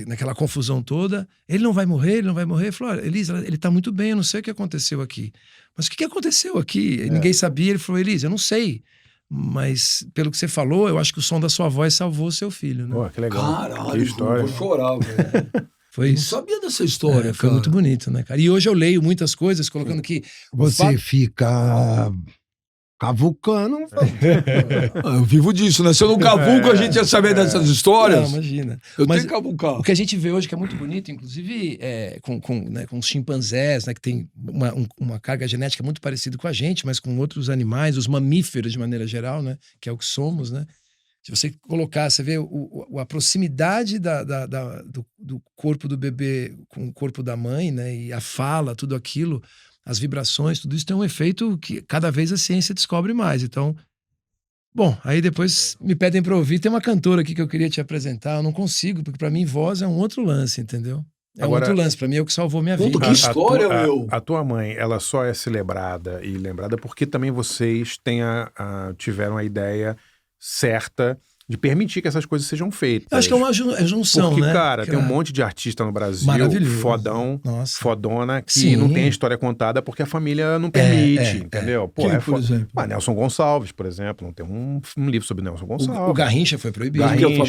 Naquela confusão toda. Ele não vai morrer, ele não vai morrer. Ele falou, olha, Elisa, ele tá muito bem, eu não sei o que aconteceu aqui. Mas o que aconteceu aqui? Ninguém sabia. Ele falou, Elisa, eu não sei. Mas, pelo que você falou, eu acho que o som da sua voz salvou seu filho, né? Pô, que legal. Caralho, que história. Vou chorar, velho. Foi isso. Não sabia dessa história, Foi muito bonito, né, cara? E hoje eu leio muitas coisas, colocando que... Você fica cavucando. Eu vivo disso, né? Se eu não cavuco, a gente ia saber dessas histórias. Não, imagina. Mas tenho que cavucar. O que a gente vê hoje que é muito bonito, inclusive com os chimpanzés, né, que tem uma carga genética muito parecida com a gente, mas com outros animais, os mamíferos de maneira geral, né, que é o que somos, né? Se você colocar, você vê a proximidade do corpo do bebê com o corpo da mãe, né, e a fala, tudo aquilo, as vibrações, tudo isso tem um efeito que cada vez a ciência descobre mais. Então, Bom, aí depois me pedem pra ouvir. Tem uma cantora aqui que eu queria te apresentar. Eu não consigo, porque pra mim voz é um outro lance, entendeu? É Agora, um outro lance. Pra mim é o que salvou minha vida. Que história, meu! A tua mãe, ela só é celebrada e lembrada porque também vocês tiveram a ideia certa de permitir que essas coisas sejam feitas. Eu acho que é uma junção, porque, né? cara, tem um monte de artista no Brasil, Maravilhoso. fodão, Nossa. fodona, que Sim. não tem a história contada porque a família não permite, entendeu? Pô, Quem, por exemplo? Nelson Gonçalves, por exemplo, não tem um livro sobre Nelson Gonçalves. O Garrincha foi proibido. Porque a Garrincha,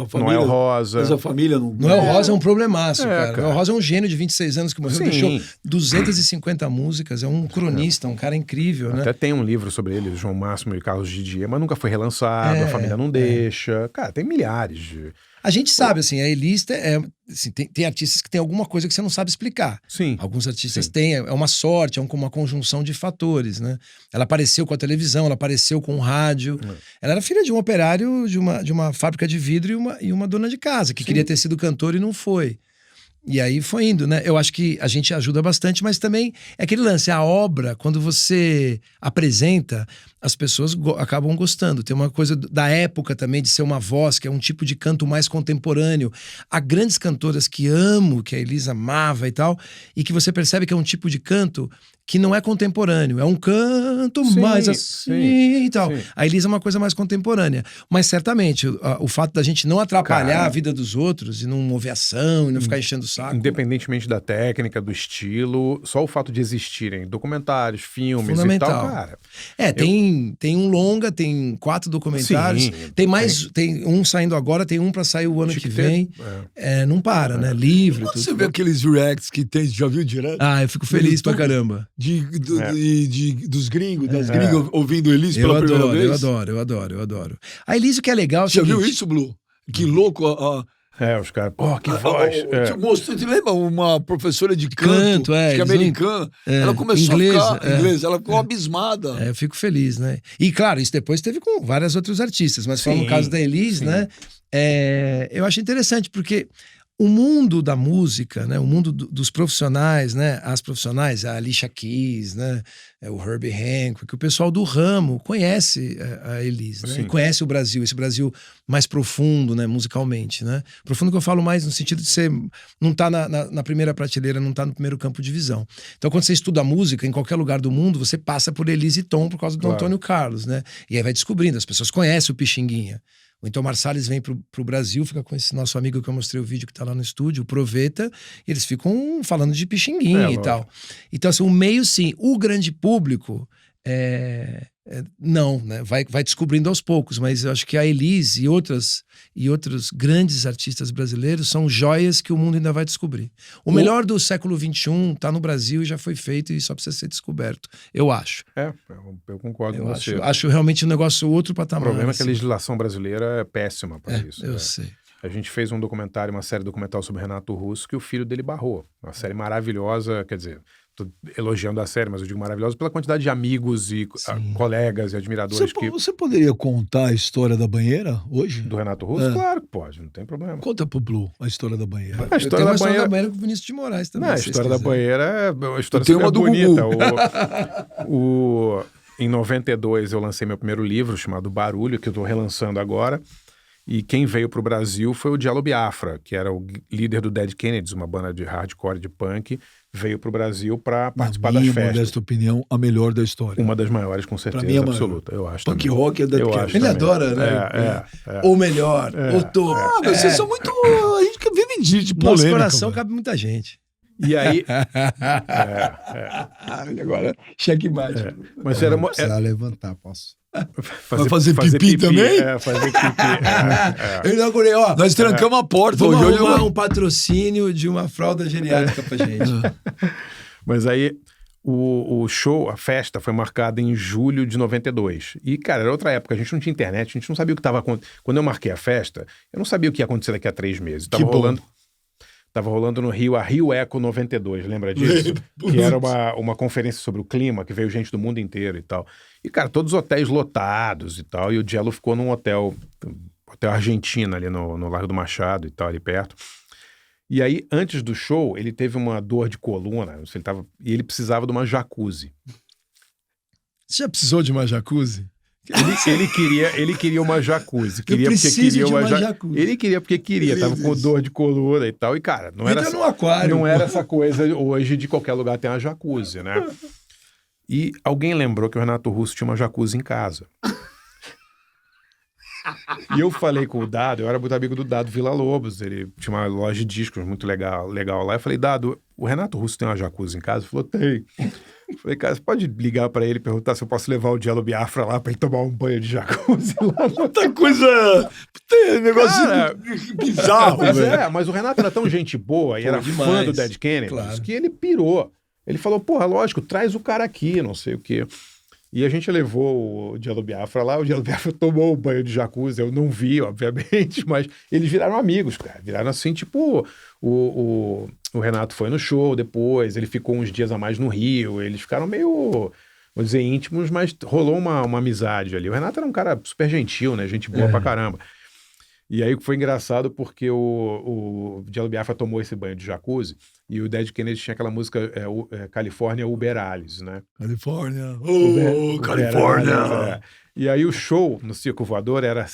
família Noel Rosa. Mas a família não... Noel Rosa é um problemaço, cara. cara. Noel Rosa é um gênio de 26 anos que morreu, Sim. deixou 250 músicas, é um cronista, um cara incrível, né? Até tem um livro sobre ele, João Máximo e Carlos Didier, mas nunca foi relançado, a família não deixa. Cara, tem milhares de... A gente sabe, assim, a Elis assim, tem artistas que tem alguma coisa que você não sabe explicar. Sim. Alguns artistas têm, é uma sorte, é uma conjunção de fatores, né? Ela apareceu com a televisão, ela apareceu com o rádio. Ela era filha de um operário de uma fábrica de vidro e uma dona de casa, que queria ter sido cantora e não foi. E aí foi indo, né? Eu acho que a gente ajuda bastante, mas também é aquele lance, a obra, quando você apresenta, as pessoas acabam gostando. Tem uma coisa da época também, de ser uma voz, que é um tipo de canto mais contemporâneo. Há grandes cantoras que amo, que a Elisa amava e tal, e que você percebe que é um tipo de canto que não é contemporâneo, é um canto mais assim e tal. Sim. A Elisa é uma coisa mais contemporânea. Mas certamente, o fato da gente não atrapalhar a vida dos outros e não mover ação e não ficar enchendo o saco. Independentemente da técnica, do estilo, só o fato de existirem documentários, filmes Fundamental. e tal, cara. Tem um longa, tem 4 documentários, Sim, tem um saindo agora, tem um pra sair o ano que vem. Não para, né? Livro e tudo. Você vê aqueles reacts que tem, já viu direto? Ah, eu fico feliz pra caramba. Dos gringos, das gringas ouvindo Elis pela primeira vez? Eu adoro. A Elis, o que é legal... Já viu isso, Blue? Que louco. Os caras, que voz. Mostrou, te lembra? Uma professora de canto acho que americana. Ela começou a ficar inglês, ela ficou abismada. Eu fico feliz, né? E claro, isso depois teve com vários outros artistas, mas só no caso da Elis, né? Eu acho interessante, porque o mundo da música, né? O mundo dos profissionais, né? As profissionais, a Alicia Keys, né? O Herbie Hancock, o pessoal do ramo conhece a Elis, né? Conhece o Brasil, esse Brasil mais profundo, né? Musicalmente, né? Profundo que eu falo mais no sentido de ser, não tá na primeira prateleira, não tá no primeiro campo de visão. Então, quando você estuda música em qualquer lugar do mundo, você passa por Elis e Tom por causa do Antônio Carlos, né? E aí vai descobrindo, as pessoas conhecem o Pixinguinha. O Então Marsalis vem pro Brasil, fica com esse nosso amigo que eu mostrei o vídeo que tá lá no estúdio, o Proveta, e eles ficam falando de Pixinguinha e tal. Então, assim, o meio, sim. O grande público, não, né? Vai descobrindo aos poucos, mas eu acho que a Elis e outros grandes artistas brasileiros são joias que o mundo ainda vai descobrir. O melhor do século XXI tá no Brasil e já foi feito e só precisa ser descoberto, eu acho. Eu concordo com você. Acho realmente um negócio outro patamar. O problema é que a legislação brasileira é péssima para isso. Eu sei. A gente fez uma série documental sobre Renato Russo, que o filho dele barrou. Uma série maravilhosa, quer dizer, tô elogiando a série, mas eu digo maravilhosa pela quantidade de amigos e colegas e admiradores Você poderia contar a história da banheira hoje? Do Renato Russo? Claro que pode, não tem problema. Conta pro Blue a história da banheira. A história da banheira com o Vinícius de Moraes também. Não, a história da banheira é uma história tem super uma do bonita. Gugu. Em 92 eu lancei meu primeiro livro chamado Barulho, que eu tô relançando agora. E quem veio pro Brasil foi o Diallo Biafra, que era o líder do Dead Kennedys, uma banda de hardcore, de punk, veio pro Brasil para participar das festas. Modesta opinião, a melhor da história. Uma das maiores, com certeza absoluta, eu acho. Punk rock é Dead Kennedys. Ele adora, né? Ou melhor, ou topo. Vocês são muito... A gente vive de polêmica. Nosso coração cabe muita gente. E aí... Agora, checkmate. Mas era uma... Precisa levantar, posso... Fazer pipi também? Fazer pipi. Eu inaugurei, nós trancamos a porta. Vamos arrumar um patrocínio de uma fralda geriátrica pra gente. Mas aí, o show, a festa, foi marcada em julho de 92. E, cara, era outra época, a gente não tinha internet, a gente não sabia o que estava acontecendo. Quando eu marquei a festa, eu não sabia o que ia acontecer daqui a 3 meses. Tava rolando no Rio a Rio Eco 92, lembra disso? Que era uma conferência sobre o clima, que veio gente do mundo inteiro e tal. E, cara, todos os hotéis lotados e tal. E o Diallo ficou num hotel Argentina, ali no Largo do Machado e tal, ali perto. E aí, antes do show, ele teve uma dor de coluna, não sei, e ele precisava de uma jacuzzi. Você já precisou de uma jacuzzi? Ele queria uma jacuzzi. Eu preciso de uma jacuzzi. Ele queria porque queria. Tava com dor de coluna e tal. E, cara, não era, no aquário, não era essa coisa hoje de qualquer lugar tem uma jacuzzi, né? E alguém lembrou que o Renato Russo tinha uma jacuzzi em casa. E eu falei com o Dado, eu era muito amigo do Dado Villa-Lobos, ele tinha uma loja de discos muito legal lá. Eu falei, Dado, o Renato Russo tem uma jacuzzi em casa? Ele falou, tem. Eu falei, cara, você pode ligar pra ele e perguntar se eu posso levar o Diallo Biafra lá pra ele tomar um banho de jacuzzi lá? Muita coisa... Tem negócio bizarro, velho. Mas o Renato era tão gente boa e era fã do Dead Kennedys que ele pirou. Ele falou, porra, lógico, traz o cara aqui, não sei o quê. E a gente levou o Diallo Biafra lá, o Diallo Biafra tomou o banho de jacuzzi, eu não vi, obviamente, mas eles viraram amigos, cara. Viraram assim, tipo, o Renato foi no show depois, ele ficou uns dias a mais no Rio, eles ficaram meio, vou dizer, íntimos, mas rolou uma amizade ali. O Renato era um cara super gentil, né? Gente boa pra caramba. E aí foi engraçado porque o Diallo Biafra tomou esse banho de jacuzzi e o Dead Kennedy tinha aquela música Califórnia Uber Alice, né? Califórnia, Califórnia! E aí o show no Circo Voador era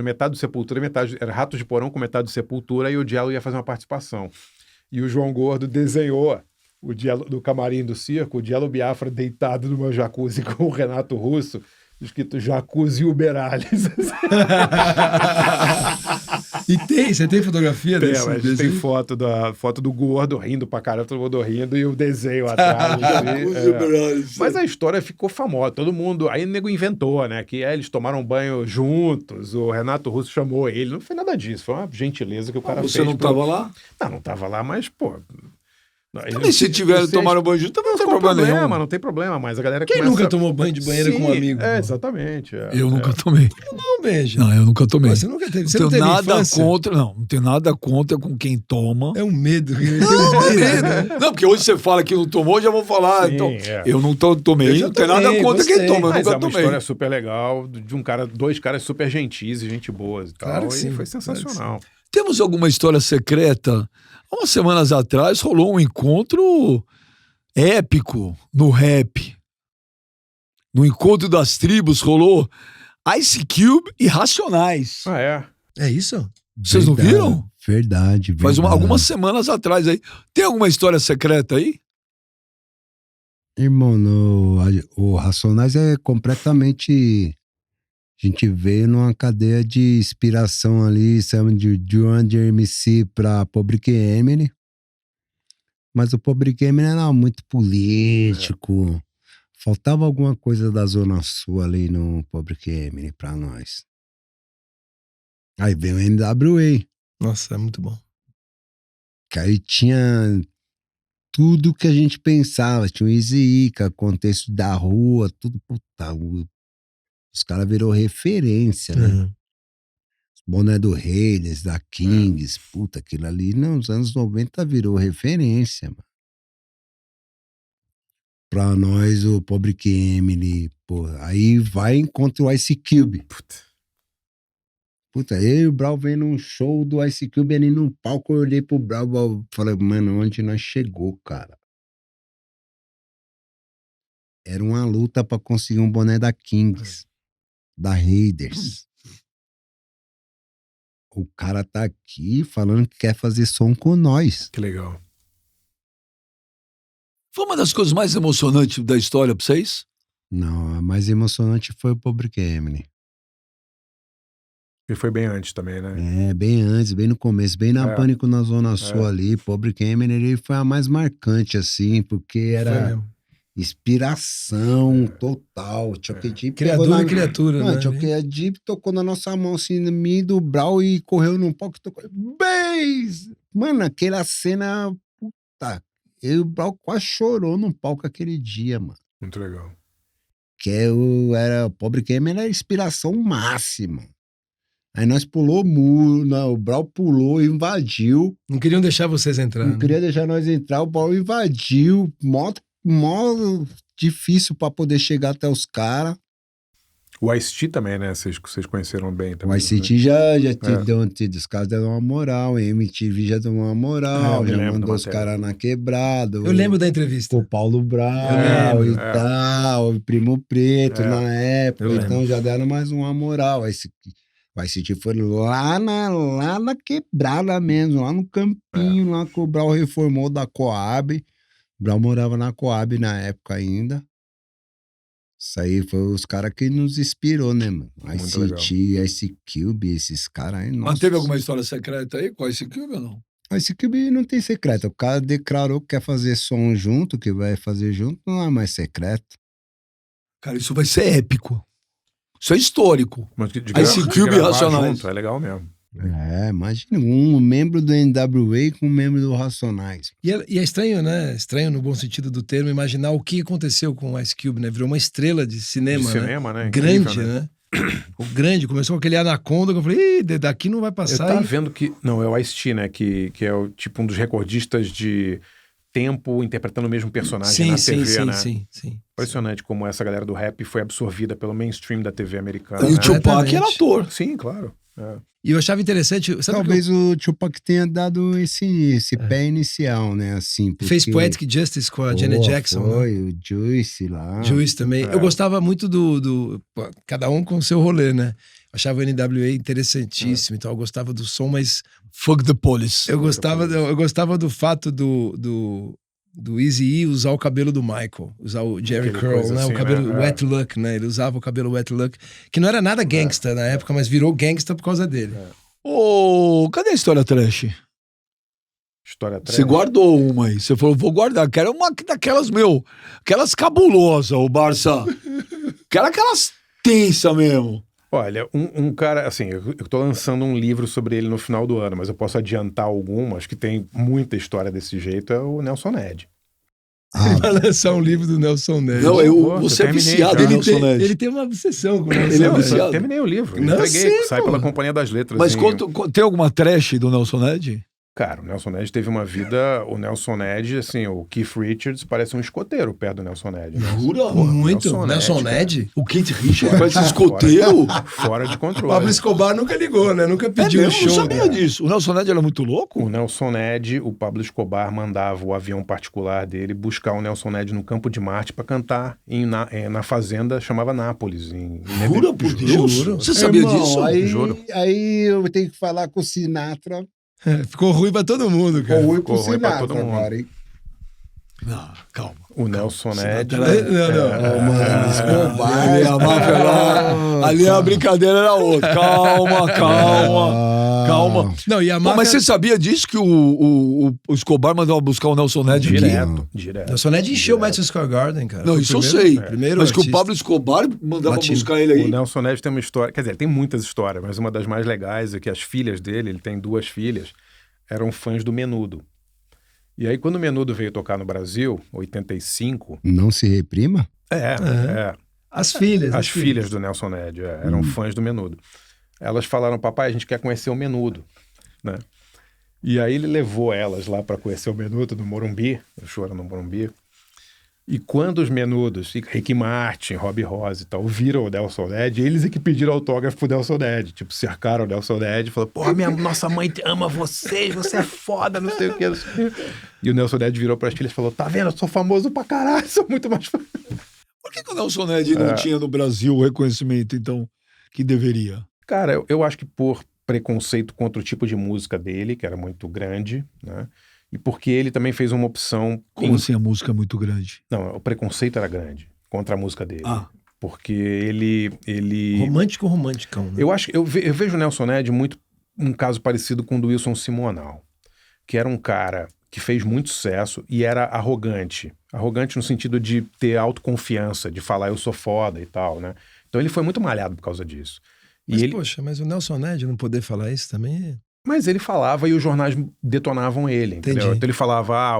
metade do Sepultura, era Ratos de Porão com metade do Sepultura e o Diallo ia fazer uma participação. E o João Gordo desenhou o Diallo, do camarim do circo, o Diallo Biafra deitado numa jacuzzi com o Renato Russo, escrito Jacuzzi Uber Alice. E você tem fotografia desse? A gente tem foto do Gordo rindo pra caramba, todo mundo rindo, e o desenho atrás. Mas a história ficou famosa, todo mundo... Aí o nego inventou, né? Que eles tomaram banho juntos, o Renato Russo chamou ele, não foi nada disso, foi uma gentileza que o cara fez. Você não tava lá? Não tava lá, mas, pô... Também se tiver tomaram banho junto, também não tem problema nenhum. Não tem problema, mas a galera Quem nunca tomou banho de banheira com um amigo? Exatamente. Eu nunca tomei. Não, beijo. Não, eu nunca tomei. Você nunca teve. Você não não tenho teve nada infância? contra, não tenho nada contra com quem toma. É um medo. Não, porque hoje você fala que não tomou, já vou falar. Sim, então, eu não tomei, não tenho nada contra quem toma, eu mas nunca é uma tomei. história super legal de dois caras super gentis e gente boas e tal. Claro que sim, foi sensacional. Temos alguma história secreta? Há umas semanas atrás rolou um encontro épico no rap. No encontro das tribos rolou Ice Cube e Racionais. Ah, é? É isso? Vocês não viram? Verdade. Faz algumas semanas atrás aí. Tem alguma história secreta aí? Irmão, o Racionais é completamente... A gente veio numa cadeia de inspiração ali, sabe, de Under MC pra Public Enemy. Mas o Public Enemy era muito político. Faltava alguma coisa da Zona Sul ali no Public Enemy pra nós. Aí veio o NWA. Nossa, é muito bom. Que aí tinha tudo que a gente pensava. Tinha o Easy Ica, contexto da rua, tudo. Puta, os caras virou referência, né? Uhum. Boné do Raiders, da Kings, puta, aquilo ali nos anos 90 virou referência, mano. Pra nós, o Public Enemy, pô, aí vai e encontra o Ice Cube. Puta, eu e o Brau vendo um show do Ice Cube ali no palco, eu olhei pro Brau e falei, mano, onde nós chegou, cara? Era uma luta pra conseguir um boné da Kings, da Raiders. O cara tá aqui falando que quer fazer som com nós. Que legal. Foi uma das coisas mais emocionantes da história pra vocês? Não, a mais emocionante foi o Public Enemy. E foi bem antes também, né? É, bem antes, bem no começo, bem na Pânico na Zona Sul ali. Public Enemy ele foi a mais marcante, assim, porque era inspiração total. Chuck Deep Criador e criatura, não, né? Chuck Deep tocou na nossa mão, assim, no meio do Brau e correu no palco e tocou. Bass! Mano, aquela cena, puta, eu e o Brau quase chorou no palco aquele dia, mano. Muito legal. Que era o Public Enemy, era a inspiração máxima. Aí nós pulou o muro, o Brau pulou, invadiu. Não queriam deixar vocês entrar. Não queria deixar nós entrar, o Brau invadiu, mó difícil pra poder chegar até os caras. O Ice-T também, né? Vocês conheceram bem também. O ICT já os caras deram uma moral, a MTV já deu uma moral, já mandou os caras na quebrada. Eu lembro da entrevista. O Paulo Brau e tal, o Primo Preto na época, então já deram mais uma moral. O ICT foi lá na quebrada mesmo, lá no campinho, lá que o Brau reformou da Coab. O Brau morava na Coab na época ainda. Isso aí foi os caras que nos inspirou, né, mano? ICT, Ice Cube, esses caras aí. Mas teve alguma história secreta aí com Ice Cube ou não? Ice Cube não tem secreto. O cara declarou que quer fazer som junto, que vai fazer junto, não é mais secreto. Cara, isso vai ser épico. Isso é histórico. Ice Cube e Racionais. Junto, é legal mesmo. Imagina um membro do NWA com um membro do Racionais. E é estranho, né? Estranho no bom sentido do termo, imaginar o que aconteceu com o Ice Cube, né? Virou uma estrela de cinema, né? Grande, incrível, né? O grande, começou com aquele Anaconda, que eu falei, daqui não vai passar. Eu tava vendo que... Não, é o Ice-T, né? Que é o tipo um dos recordistas de tempo interpretando o mesmo personagem na TV, né? Sim. Impressionante como essa galera do rap foi absorvida pelo mainstream da TV americana. E o Tupac era ator. Sim, claro. E eu achava interessante... Talvez o Tupac tenha dado esse pé inicial, né? Assim, porque... Fez Poetic Justice com a Janet Jackson. Foi, né? O Juice lá. Juice também. Eu gostava muito cada um com o seu rolê, né? Eu achava o NWA interessantíssimo, então eu gostava do som, mas... Fuck the Police. Eu gostava do fato do Eazy-E usar o cabelo do Michael, usar o Jerry Curl, né? Assim, o cabelo Wet Luck, né? Ele usava o cabelo Wet Luck, que não era nada gangsta na época, mas virou gangsta por causa dele. Cadê a história trash? História trash? Você guardou uma aí. Você falou, vou guardar. Quero uma daquelas, aquelas cabulosas, o Barça. Quero aquelas tensa mesmo. Olha, um cara, assim, eu tô lançando um livro sobre ele no final do ano, mas eu posso adiantar algumas, que tem muita história desse jeito, é o Nelson Ned. Ele vai lançar um livro do Nelson Ned. Não, você é viciado em Nelson Ned. Ele tem uma obsessão com o Nelson Ned. Ele é viciado. Eu terminei o livro, entreguei, sai pela Companhia das Letras. Mas tem alguma trash do Nelson Ned? Cara, o Nelson Ned teve uma vida... O Nelson Ned, assim, o Keith Richards parece um escoteiro perto do Nelson Ned. Jura? Muito. Nelson Ned? O Keith Richards parece um escoteiro? Fora de controle. O Pablo Escobar nunca ligou, né? Nunca pediu um show. Eu não sabia disso. O Nelson Ned era muito louco? O Nelson Ned, o Pablo Escobar mandava o avião particular dele buscar o Nelson Ned no Campo de Marte pra cantar na fazenda, chamava Nápoles. Jura por Deus? Juro. Você sabia disso? Aí eu tenho que falar com o Sinatra. Ficou ruim pra todo mundo, cara. Ficou ruim pra todo mundo agora, hein? Não, calma. O Nelson Ned... Não. Mano, Escobar. Ali a brincadeira era outra. Calma. Não, e a máfia... Mas você sabia disso que o Escobar mandava buscar o Nelson Ned direto. Nelson Ned encheu o Madison Square Garden, cara. Não, isso eu sei. Mas que o artista. Pablo Escobar mandava buscar ele aí. O Nelson Ned tem uma história... Quer dizer, tem muitas histórias, mas uma das mais legais é que as filhas dele, ele tem 2 filhas, eram fãs do Menudo. E aí, quando o Menudo veio tocar no Brasil, 85... Não se reprima? As filhas. As filhas do Nelson Ned eram fãs do Menudo. Elas falaram, papai, a gente quer conhecer o Menudo, né? E aí ele levou elas lá para conhecer o Menudo no Morumbi, eu choro no Morumbi. E quando os Menudos, Ricky Martin, Robbie Ross e tal, viram o Nelson Ned, eles é que pediram autógrafo pro Nelson Ned. Tipo, cercaram o Nelson Ned e falaram, pô, nossa mãe ama vocês, você é foda, não sei o que. E o Nelson Ned virou pras filhas e falou, tá vendo, eu sou famoso pra caralho, sou muito mais famoso. Por que o Nelson Ned não tinha no Brasil o reconhecimento, então, que deveria? Cara, eu acho que por preconceito contra o tipo de música dele, que era muito grande, né? E porque ele também fez uma opção... Como assim a música é muito grande? Não, o preconceito era grande contra a música dele. Porque ele... Romanticão, né? Eu vejo o Nelson Ned muito um caso parecido com o do Wilson Simonal, que era um cara que fez muito sucesso e era arrogante. Arrogante no sentido de ter autoconfiança, de falar eu sou foda e tal, né? Então ele foi muito malhado por causa disso. Mas o Nelson Ned não poder falar isso também... Mas ele falava e os jornais detonavam ele, entendeu? Entendi. Então ele falava,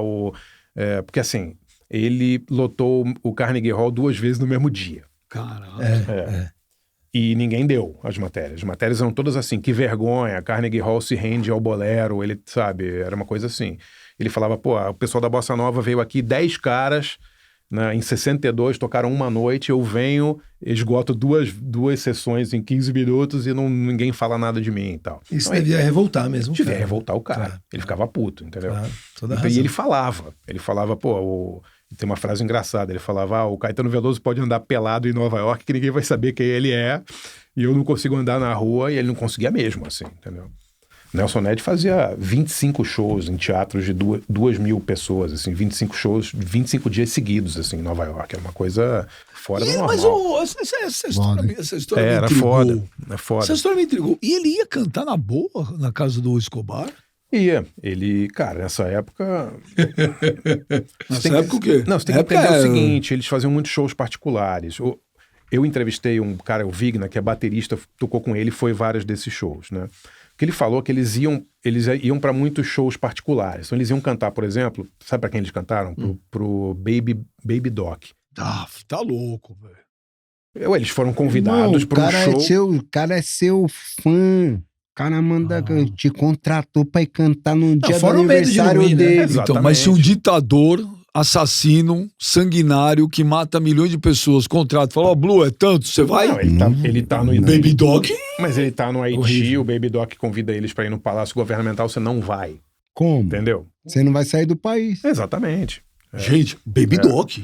porque assim, ele lotou o Carnegie Hall 2 vezes no mesmo dia. Caralho. E ninguém deu as matérias. As matérias eram todas assim, que vergonha, Carnegie Hall se rende ao bolero, ele, sabe, era uma coisa assim. Ele falava, o pessoal da Bossa Nova veio aqui 10 caras, Né? Em 62, tocaram uma noite, eu venho, esgoto duas sessões em 15 minutos e ninguém fala nada de mim e tal. Isso então, devia revoltar mesmo. Devia revoltar o cara. Ele ficava puto, entendeu? Toda então, razão. e ele falava, pô, tem uma frase engraçada, ele falava, o Caetano Veloso pode andar pelado em Nova York que ninguém vai saber quem ele é, e eu não consigo andar na rua, e ele não conseguia mesmo, assim, entendeu? Nelson Ned fazia 25 shows em teatros de 2.000 pessoas, assim, 25 shows, 25 dias seguidos, assim, em Nova York. Era uma coisa fora do normal. Mas essa história me Era intrigou. foda. Essa história me intrigou. E ele ia cantar na boa na casa do Escobar? Ele, cara, nessa época... Nessa época o quê? Não, você tem que entender o seguinte, eles faziam muitos shows particulares. Eu entrevistei um cara, o Vigna, que é baterista, tocou com ele, foi vários desses shows, né? O que ele falou é que eles iam para muitos shows particulares. Então eles iam cantar, por exemplo, sabe para quem eles cantaram? Pro Baby Doc. Tá louco, velho. Eles foram convidados para um show. O cara é seu fã. O cara te contratou pra ir cantar no dia do aniversário dele. Né? Então, mas se um ditador, assassino, sanguinário, que mata milhões de pessoas, contrato, fala, Blue, é tanto, você vai? Não, ele tá no Baby Doc? Mas ele tá no Haiti, o Baby Doc convida eles pra ir no Palácio Governamental, você não vai. Como? Entendeu? Você não vai sair do país. Exatamente. Gente, Baby Doc.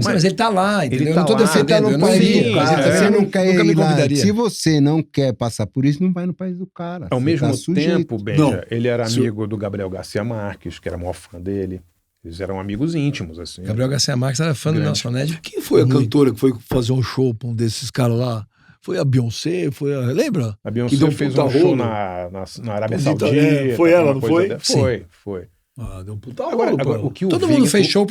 Mas ele tá lá, entendeu? Ele eu não tô tá lá, defendendo, no eu não país vi. do cara, você não quer nunca me ir lá. convidaria. Se você não quer passar por isso, não vai no país do cara. Ao Você mesmo tá sujeito. tempo, Benja, ele era amigo do Gabriel Garcia Marques, que era o maior fã dele. Eles eram amigos íntimos, assim. Gabriel Garcia Marques era fã do Nelson Ned. Quem foi a cantora que foi fazer um show pra um desses caras lá? Foi a Beyoncé? Lembra? A Beyoncé deu fez puta um show rolo. na Arábia Dita- Saudita. foi ela, uma não coisa foi? de- Foi. Deu um puta Agora, rolo, o que o Todo Vigna- mundo fez show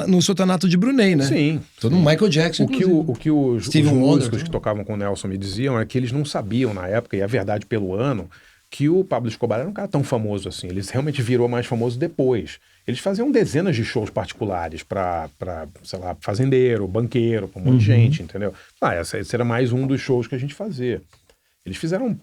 no sultanato de Brunei, né? Sim. Todo mundo, Michael Jackson, O que os Stevie Wonder, músicos que tocavam com o Nelson me diziam é que eles não sabiam na época, e é verdade pelo ano, que o Pablo Escobar era um cara tão famoso assim. Ele realmente virou mais famoso depois. Eles faziam dezenas de shows particulares pra sei lá, fazendeiro, banqueiro, pra um monte de gente, entendeu? Esse era mais um dos shows que a gente fazia. Eles fizeram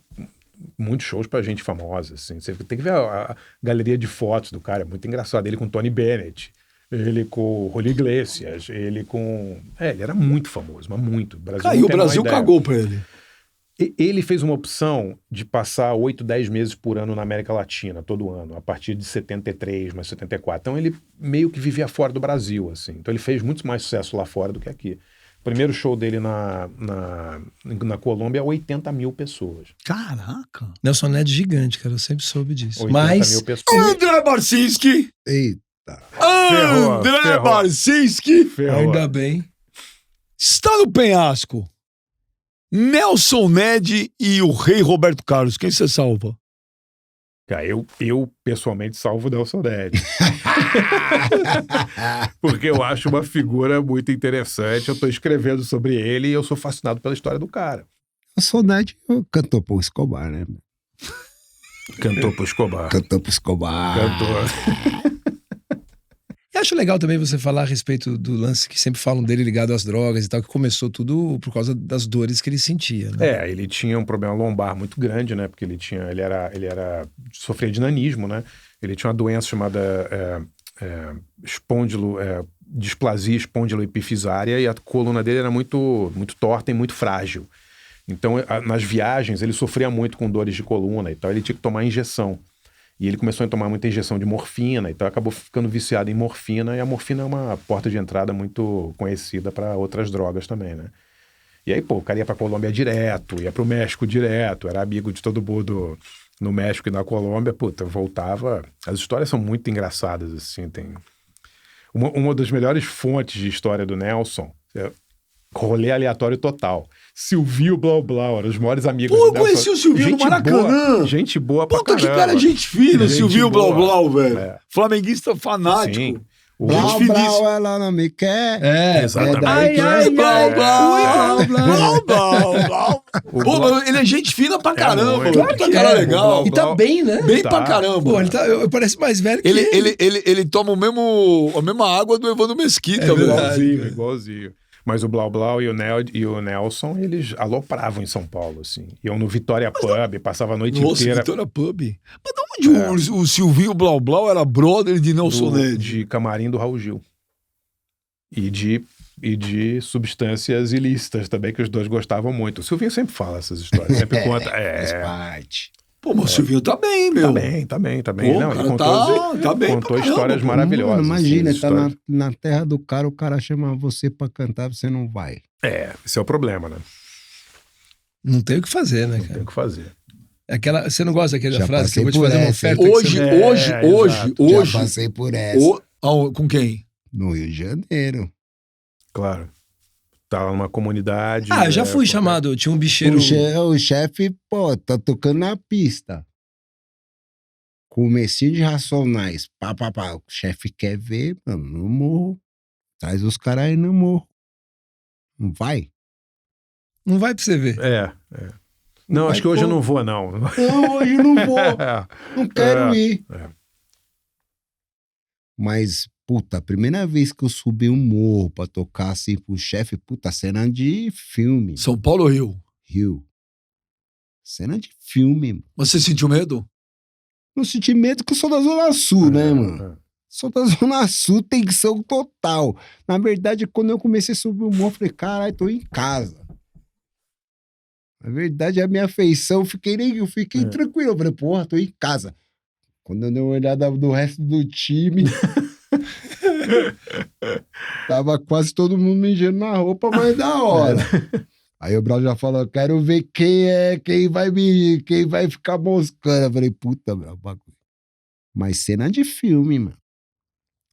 muitos shows pra gente famosa, assim. Você tem que ver a galeria de fotos do cara, é muito engraçado. Ele com Tony Bennett, ele com Julio Iglesias, ele com... ele era muito famoso, mas muito. O Brasil cagou pra ele. Ele fez uma opção de passar 8, 10 meses por ano na América Latina, todo ano, a partir de 73, mas 74. Então ele meio que vivia fora do Brasil, assim. Então ele fez muito mais sucesso lá fora do que aqui. O primeiro show dele na Colômbia, 80 mil pessoas. Caraca. Nelson Ned gigante, cara, eu sempre soube disso. 80 Mas mil pessoas. André Barcinski! Eita. André Barcinski! Ferrou. ainda bem. Está no penhasco. Nelson Ned e o rei Roberto Carlos. Quem você salva? Cara, eu pessoalmente salvo o Nelson Ned. Porque eu acho uma figura muito interessante. Eu tô escrevendo sobre ele e eu sou fascinado pela história do cara. A saudade cantou pro Escobar, né? Cantou pro Escobar. Cantou pro Escobar. Cantou. Eu acho legal também você falar a respeito do lance que sempre falam dele ligado às drogas e tal, que começou tudo por causa das dores que ele sentia, né? Ele tinha um problema lombar muito grande, né? Porque ele sofria de nanismo, né? Ele tinha uma doença chamada displasia espondiloepifisária e a coluna dele era muito, muito torta e muito frágil. Então, nas viagens, ele sofria muito com dores de coluna e tal, ele tinha que tomar injeção. E ele começou a tomar muita injeção de morfina, então acabou ficando viciado em morfina, e a morfina é uma porta de entrada muito conhecida para outras drogas também, né? E aí, o cara ia pra Colômbia direto, ia pro México direto, era amigo de todo mundo no México e na Colômbia, voltava. As histórias são muito engraçadas, assim, tem... Uma das melhores fontes de história do Nelson, rolê aleatório total. Silvio Blau Blau, eram os maiores amigos do Nelson. Eu conheci o Silvio no Maracanã. Gente boa pra Puta, caramba. que cara gente fina, Gente Silvio boa. Blau Blau, velho. É. Flamenguista fanático. Sim. Blau, Blau, ela não me quer. Exatamente. Ai, ai, Blau, Blau, Blau, Blau, Blau. Pô, mas ele é gente fina pra caramba. muito. Claro que cara legal. E tá bem, né? Bem Tá. pra caramba. Pô, ele parece mais velho que Ele toma a mesma água do Evandro Mesquita, velho. Igualzinho. Mas o Blau Blau e o Nelson, eles alopravam em São Paulo, assim. Iam no Vitória Pub, passava a noite Nossa, inteira. Vitória Pub. Mas de onde o Silvinho Blau Blau era brother de Nelson Ned? De camarim do Raul Gil. E de substâncias ilícitas também, que os dois gostavam muito. O Silvinho sempre fala essas histórias, sempre conta. Faz parte. Pô, mas o Silvinho tá bem, meu. Tá bem. Pô, Não, cara, ele tá bem contou pra histórias caramba, maravilhosas. Mano, imagina, assim, tá na terra do cara, o cara chama você pra cantar, você não vai. Esse é o problema, né? Não tem o que fazer, né, Não tem cara? o que fazer. Você não gosta daquela Já frase que eu vou te passei fazer por uma essa. oferta? que você não- Já passei por essa. Com quem? No Rio de Janeiro. Claro. Tá lá numa comunidade. Já fui chamado, tinha um bicheiro... O chefe, pô, tá tocando na pista. Comecinho de Racionais. Pá. O chefe quer ver, mano, no morro. Traz os caras aí no morro. Não vai? Não vai pra você ver. Não, acho que hoje eu não vou, não. Não, hoje eu não vou. Não quero ir. É. Mas, puta, a primeira vez que eu subi um morro pra tocar assim pro chefe, puta, cena de filme. São Paulo ou Rio? Rio. Cena de filme, mano. Mas você sentiu medo? Não senti medo que eu sou da Zona Sul, né, mano? Sou da Zona Sul, tensão total. Na verdade, quando eu comecei a subir o morro, eu falei, caralho, tô em casa. Na verdade, a minha afeição, eu fiquei tranquilo. Eu falei, porra, tô em casa. Quando eu dei uma olhada no resto do time, tava quase todo mundo mijando na roupa, mas da hora. Aí o Brau já falou, quero ver quem vai ficar moscando. Eu falei, puta, meu bagulho. Mas cena de filme, mano.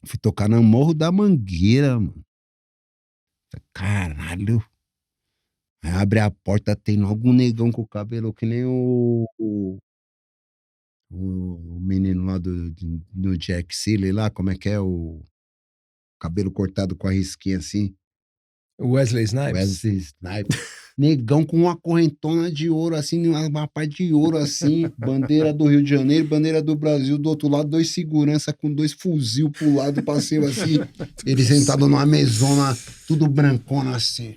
Fui tocar no Morro da Mangueira, mano. Caralho. Aí abre a porta, tem logo um negão com o cabelo que nem o menino lá do Jack Seeley lá, como é que é? O cabelo cortado com a risquinha assim. Wesley Snipes? Wesley Snipes. Negão com uma correntona de ouro assim, uma parte de ouro assim, bandeira do Rio de Janeiro, bandeira do Brasil, do outro lado 2 segurança com 2 fuzil pro lado pra cima assim, ele sentado numa mesona, tudo brancona assim.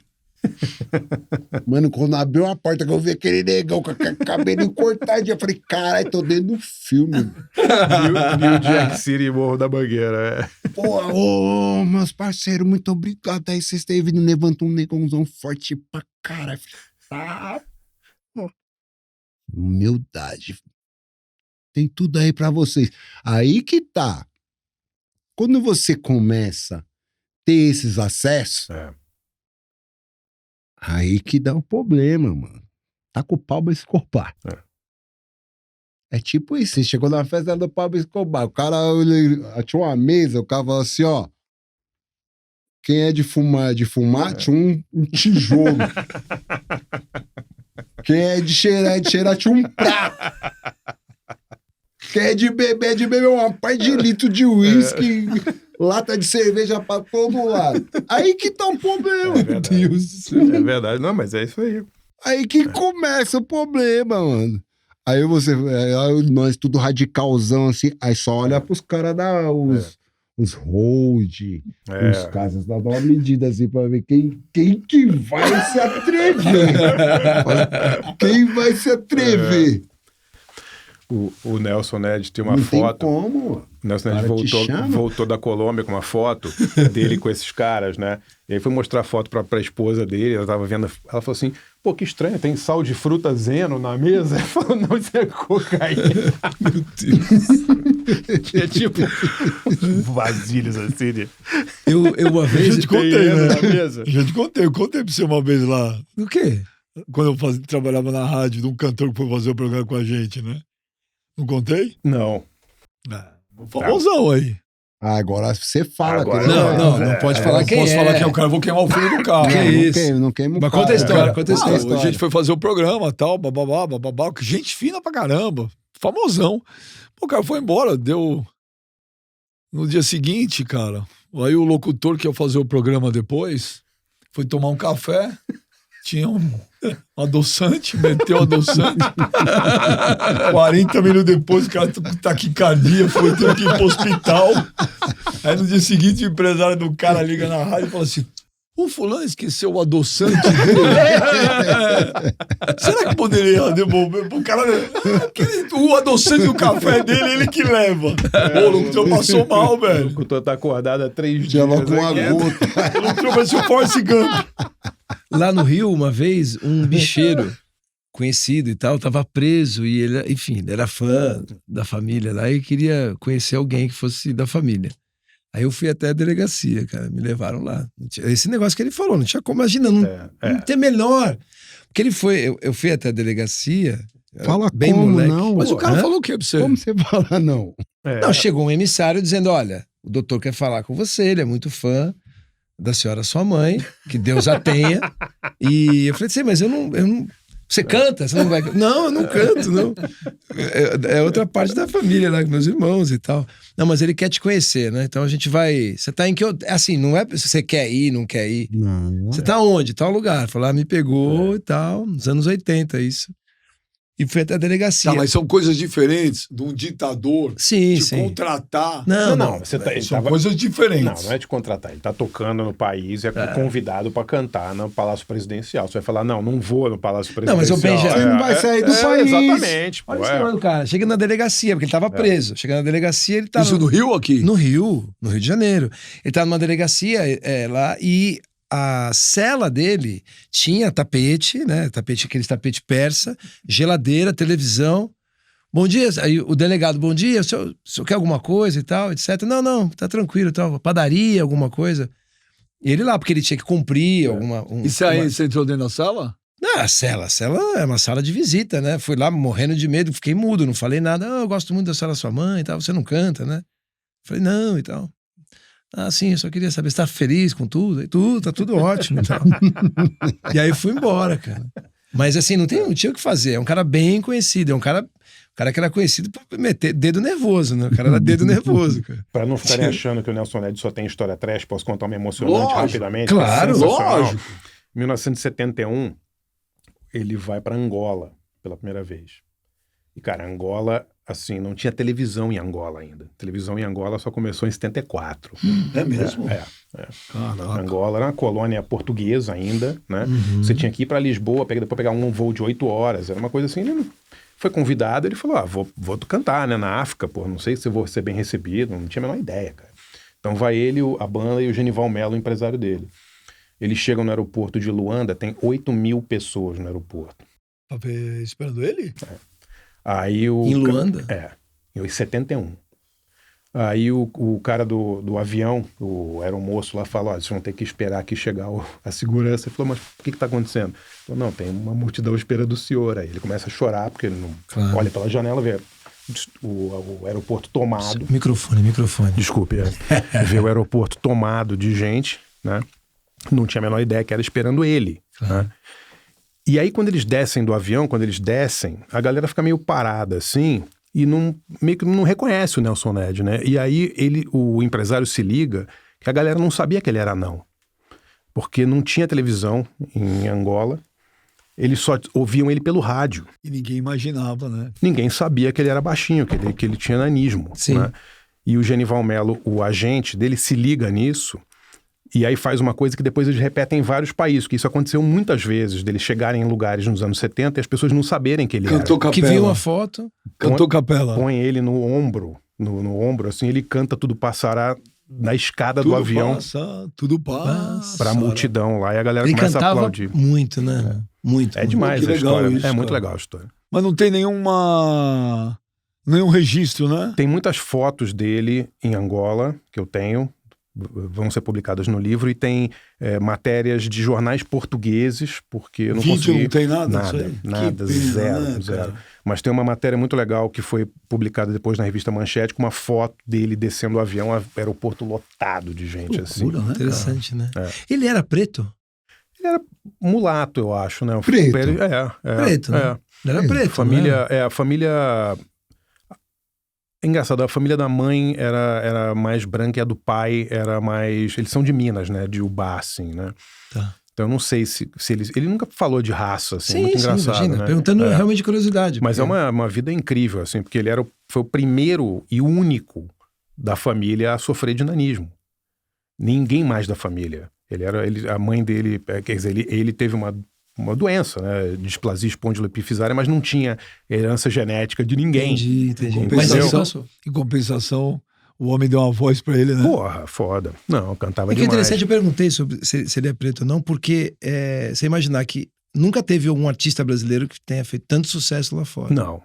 Mano, quando abriu a porta que eu vi aquele negão com aquele cabelo cortadinho, eu falei, caralho, tô dentro do filme. New Jack City, Morro da Mangueira. Pô, meus parceiros, muito obrigado. Aí vocês têm vindo, levantou um negãozão forte pra caralho. Tá. Humildade. Tem tudo aí pra vocês. Aí que tá. Quando você começa a ter esses acessos, aí que dá um problema, mano. Tá com o Pablo Escobar. É tipo isso, você chegou na festa do Pablo Escobar, o cara tinha uma mesa, o cara falou assim, ó, quem é de fumar, tinha um tijolo. Quem é de cheirar, tinha um prato. Quem é de beber uma parte de litro de uísque, lata de cerveja pra todo lado. Aí que tá o problema, meu Deus do céu. É verdade, não, mas é isso aí. Aí que começa o problema, mano. Aí nós tudo radicalzão assim, aí só olha pros caras os hold, os casas, dá uma medida assim pra ver quem que vai se atrever. Quem vai se atrever? O Nelson Ned tem uma Não foto. Tem como. O Nelson Ned voltou da Colômbia com uma foto dele com esses caras, né? E aí foi mostrar a foto pra esposa dele, ela tava vendo, ela falou assim, pô, que estranho, tem sal de fruta Zeno na mesa? Ela falou, não, isso é cocaína. Meu Deus. Tinha tipo vasilhas assim de... Eu uma vez... Eu te contei, né? Na mesa. Eu contei pra você uma vez lá. O quê? Quando eu trabalhava na rádio, de um cantor que foi fazer o programa com a gente, né? Não contei? Não. Famosão aí. Agora você fala. Agora, não pode falar quem é. Posso falar quem é o cara, vou quemar o filho do carro. Que isso? Não queima o Mas cara. conta a história, conta a história. A gente foi fazer o programa, tal, bababá, gente fina pra caramba, famosão. Pô, o cara foi embora, deu... No dia seguinte, cara, aí o locutor que ia fazer o programa depois, foi tomar um café, tinha um adoçante, meteu adoçante. 40 minutos depois, o cara com taquicardia, foi ter que ir pro hospital. Aí no dia seguinte, o empresário do cara liga na rádio e fala assim, O fulano esqueceu o adoçante dele. Será que poderia devolver pro cara? O adoçante do café dele, ele que leva. Ô, Lucas, passou mal, velho. O Couto tá acordado há 3 dias. Já logo uma aqui. gota. Ele trouxe o Force Gump. Lá no Rio, uma vez, um bicheiro conhecido e tal, tava preso e ele, enfim, ele era fã da família lá e queria conhecer alguém que fosse da família. Aí eu fui até a delegacia, cara, me levaram lá. Esse negócio que ele falou, não tinha como, imagina, não tem melhor. Porque ele foi, eu fui até a delegacia, Fala bem como moleque. não? Mas o cara Hã? falou o quê pra você? Como você fala não? Não, chegou um emissário dizendo, olha, o doutor quer falar com você, ele é muito fã da senhora sua mãe, que Deus a tenha. E eu falei assim, mas eu não... Você canta? Você não vai... Não, eu não canto, não. É outra parte da família lá, com meus irmãos e tal. Não, mas ele quer te conhecer, né? Então a gente vai... Você tá em que... Assim, não é se você quer ir, não quer ir. Não. Você tá onde? Tal lugar. Falou, me pegou e tal, nos anos 80, isso. E fui até a delegacia. Tá, mas são coisas diferentes de um ditador Sim, te sim. contratar. Não. Você tá, ele São tava... coisas diferentes. Não é te contratar. Ele tá tocando no país, é convidado pra cantar no Palácio Presidencial. Você vai falar, não vou no Palácio Não, mas Presidencial. eu bem já- Você não vai sair do país. Exatamente. Pô, Olha esse mano, cara. Chega na delegacia, porque ele tava preso. Chega na delegacia, ele tava... Isso no Rio ou aqui? No Rio de Janeiro. Ele tava numa delegacia lá e a cela dele tinha tapete, né? Tapete, aquele tapete persa, geladeira, televisão. Bom dia. Aí o delegado, bom dia, o senhor quer alguma coisa e tal, etc. Não, tá tranquilo, tal. Padaria, alguma coisa. E ele lá, porque ele tinha que cumprir alguma... Isso aí, você entrou dentro da sala? Não, a cela é uma sala de visita, né? Fui lá morrendo de medo, fiquei mudo, não falei nada. Eu gosto muito da cela da sua mãe e tal, você não canta, né? Falei, não e tal. Ah, sim, eu só queria saber se tá feliz com tudo. E tudo, tá tudo ótimo e tal. E aí fui embora, cara. Mas assim, não tinha o que fazer. É um cara bem conhecido, é um cara que era conhecido por meter dedo nervoso, né? O cara era dedo nervoso, cara. Pra não ficarem achando que o Nelson Ned só tem história trash, posso contar uma emocionante Lógico, rapidamente? claro, que é sensacional. lógico. Em 1971, ele vai pra Angola pela primeira vez. E, cara, Angola, assim, não tinha televisão em Angola ainda. Televisão em Angola só começou em 74. É mesmo? Caraca. Angola era uma colônia portuguesa ainda, né? Você tinha que ir pra Lisboa, depois pegar um voo de 8 horas. Era uma coisa assim, ele foi convidado, ele falou, vou cantar, né, na África, pô, não sei se eu vou ser bem recebido, não tinha a menor ideia, cara. Então vai ele, a banda e o Genival Melo, o empresário dele. Eles chegam no aeroporto de Luanda, tem 8.000 pessoas no aeroporto. Tá esperando ele? Aí Em Luanda? Em 71. Aí o cara do avião, o aeromoço lá, falou, vocês vão ter que esperar aqui chegar a segurança. Ele falou, mas o que tá acontecendo? Ele falou, não, tem uma multidão esperando o senhor. Aí ele começa a chorar, porque ele não olha pela janela, vê o aeroporto tomado. Microfone. Desculpe, vê o aeroporto tomado de gente, né? Não tinha a menor ideia que era esperando ele, né? E aí, quando eles descem do avião, a galera fica meio parada, assim, e meio que não reconhece o Nelson Ned, né? E aí, o empresário se liga que a galera não sabia que ele era anão. Porque não tinha televisão em Angola, eles só ouviam ele pelo rádio. E ninguém imaginava, né? Ninguém sabia que ele era baixinho, que ele tinha nanismo. Sim. Né? E o Genival Melo, o agente dele, se liga nisso. E aí faz uma coisa que depois eles repetem em vários países, que isso aconteceu muitas vezes, deles chegarem em lugares nos anos 70 e as pessoas não saberem que ele Cantou era. capela. Que viu uma foto. Cantou capela. Põe ele no ombro, no ombro, assim, ele canta Tudo Passará na escada do avião Tudo passa. pra multidão lá, e a galera Ele começa a cantava aplaudir. muito, né? Muito. É demais Que a legal história. isso, é muito cara. legal a história. Mas não tem nenhum registro, né? Tem muitas fotos dele em Angola, que eu tenho, vão ser publicadas no livro, e tem matérias de jornais portugueses, porque eu não Vídeo consegui... não tem nada? Isso aí? Nada, Que pena, zero, né, zero. cara? Mas tem uma matéria muito legal que foi publicada depois na revista Manchete, com uma foto dele descendo o avião, aeroporto lotado de gente, assim. Loucura, né, cara? Interessante, né? Ele era preto? Ele era mulato, eu acho, né? Preto. Preto, né? Ele era preto, Família, né? a família... É engraçado, a família da mãe era mais branca e a do pai era mais... Eles são de Minas, né? De Ubá, assim, né? Tá. Então eu não sei se eles... Ele nunca falou de raça, assim, Sim, muito engraçado, imagina. né? Perguntando realmente de curiosidade. Mas porque... é uma vida incrível, assim, porque ele foi o primeiro e único da família a sofrer de nanismo. Ninguém mais da família. A mãe dele, quer dizer, ele teve uma doença, né? Displasia espondiloepifisária, mas não tinha herança genética de ninguém. Entendi. Em compensação, o homem deu uma voz pra ele, né? Porra, foda. Não, cantava É que é demais. interessante, eu perguntei sobre se ele é preto ou não, porque você imaginar que nunca teve um artista brasileiro que tenha feito tanto sucesso lá fora. Não.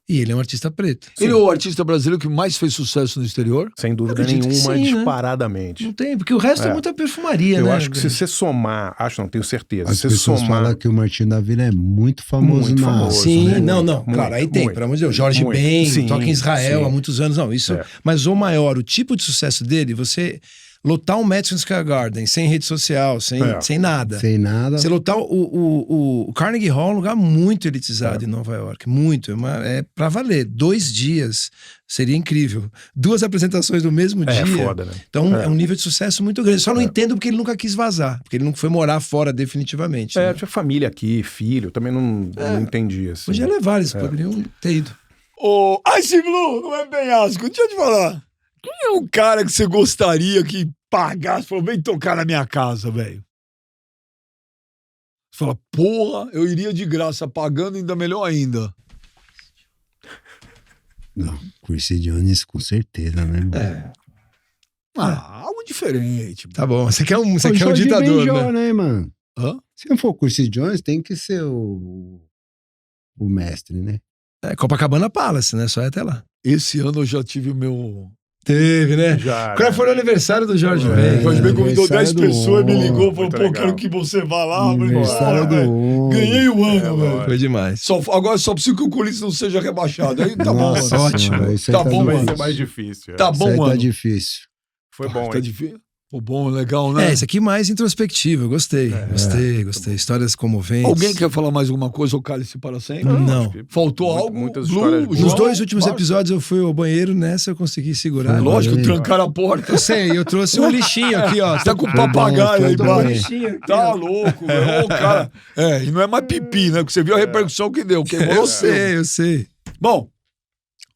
E ele é um artista preto. Ele é o artista brasileiro que mais fez sucesso no exterior? Sem dúvida Acredito que nenhuma, sim, né? disparadamente. Não tem, porque o resto é muita perfumaria, Eu né? acho que se você somar, tenho certeza. As Se você pessoas somar, falam que o Martinho da Vila é muito famoso Muito na famoso. Sim, Muito, não, muito, claro, aí tem, muito, pelo amor de Deus, Jorge muito. Ben, Sim, toca em Israel sim. há muitos anos, não, isso, É. mas o maior, o tipo de sucesso dele, você lotar um Madison Square Garden, sem rede social, sem nada. Sem nada. Você lotar o Carnegie Hall, um lugar muito elitizado em Nova York, muito, é pra valer, 2 dias, seria incrível. 2 apresentações no mesmo dia. É foda, né? Então é um nível de sucesso muito grande. Só não entendo porque ele nunca quis vazar, porque ele não foi morar fora definitivamente. né? Tinha família aqui, filho, também não entendi assim. Podia levar, eles poderiam ter ido. Ô, Ice Blue, não é penhasco, deixa eu te falar. Quem é um cara que você gostaria que pagasse, falou, vem tocar na minha casa, velho? Você fala, porra, eu iria de graça, pagando ainda melhor ainda. Não, Quincy Jones com certeza, né? Mano? Algo diferente. Tá bom, você quer um O Jorge ditador, Benjor, né? mano? Hã? Se não for Quincy Jones, tem que ser o mestre, né? Copacabana Palace, né? Só é até lá. Esse ano eu já tive o meu... Teve, né? Já, Qual né? foi o aniversário do Jorge O Ben? Jorge Ben convidou 10 aniversário do pessoas e me homem. ligou, falou, Muito pô, legal. quero que você vá lá. Eu falei, Aniversário "Porra, do velho, homem. ganhei o ano, velho. lógico. Foi demais. Agora só preciso que o Corinthians não seja rebaixado. Aí tá bom, Nossa mano. ótimo. senhora, isso aí Tá bom, Vai mano. ser mais difícil. Tá Isso bom, aí mano. tá difícil. Foi bom, Tá hein? difícil. Pô, bom, legal, né? Esse aqui mais introspectivo, eu gostei. Gostei. Histórias comoventes. Alguém quer falar mais alguma coisa ou cálice para sempre? Não. acho que Faltou muito- algo? muitas Blue, histórias boas. Nos João, 2 últimos Marcos? episódios eu fui ao banheiro, nessa eu consegui segurar. Foi Lógico, Valeu. trancaram a porta. Eu sei, eu trouxe um lixinho aqui, ó. Você tá com um Foi bom, papagaio foi aí bom. embaixo. lixinho aqui, Tá ó. louco, velho. Ô, cara. E não é mais pipi, né? Porque você viu a repercussão que deu. Queimou Eu o seu. eu sei. Bom,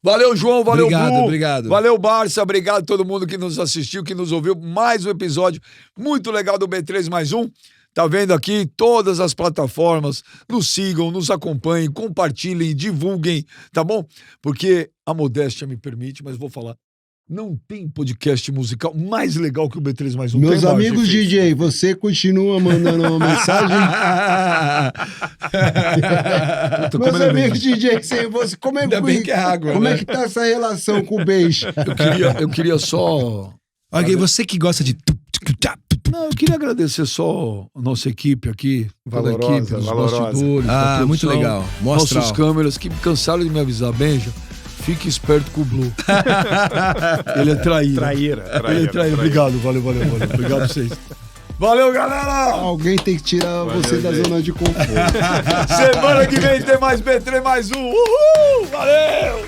valeu, João. Valeu, Obrigado, Blue. obrigado. Valeu, Barça. Obrigado a todo mundo que nos assistiu, que nos ouviu. Mais um episódio muito legal do B3+1. Tá vendo aqui todas as plataformas. Nos sigam, nos acompanhem, compartilhem, divulguem, tá bom? Porque a modéstia me permite, mas vou falar. Não tem podcast musical mais legal que o B3+1. Meus tem, Barça? amigos DJ, você continua mandando uma mensagem? Puta, Meus como ele é amigos DJ, sem você, como é, Ainda bem que é água, como né? é que tá essa relação com o beijo? Eu queria só... Ok, você que gosta de... Não, eu queria agradecer só a nossa equipe aqui, toda a Valorosa, equipe, os valorosa. bastidores, a Ah, muito produção, legal. Mostra. nossos câmeras que cansaram de me avisar, Benja, fique esperto com o Blue. Ele é traíra. Traíra. Ele é traíra. Obrigado, valeu. Obrigado a vocês. Valeu, galera! Alguém tem que tirar você da gente. zona de conforto. Semana que vem tem mais B3+1. Uhul! Valeu!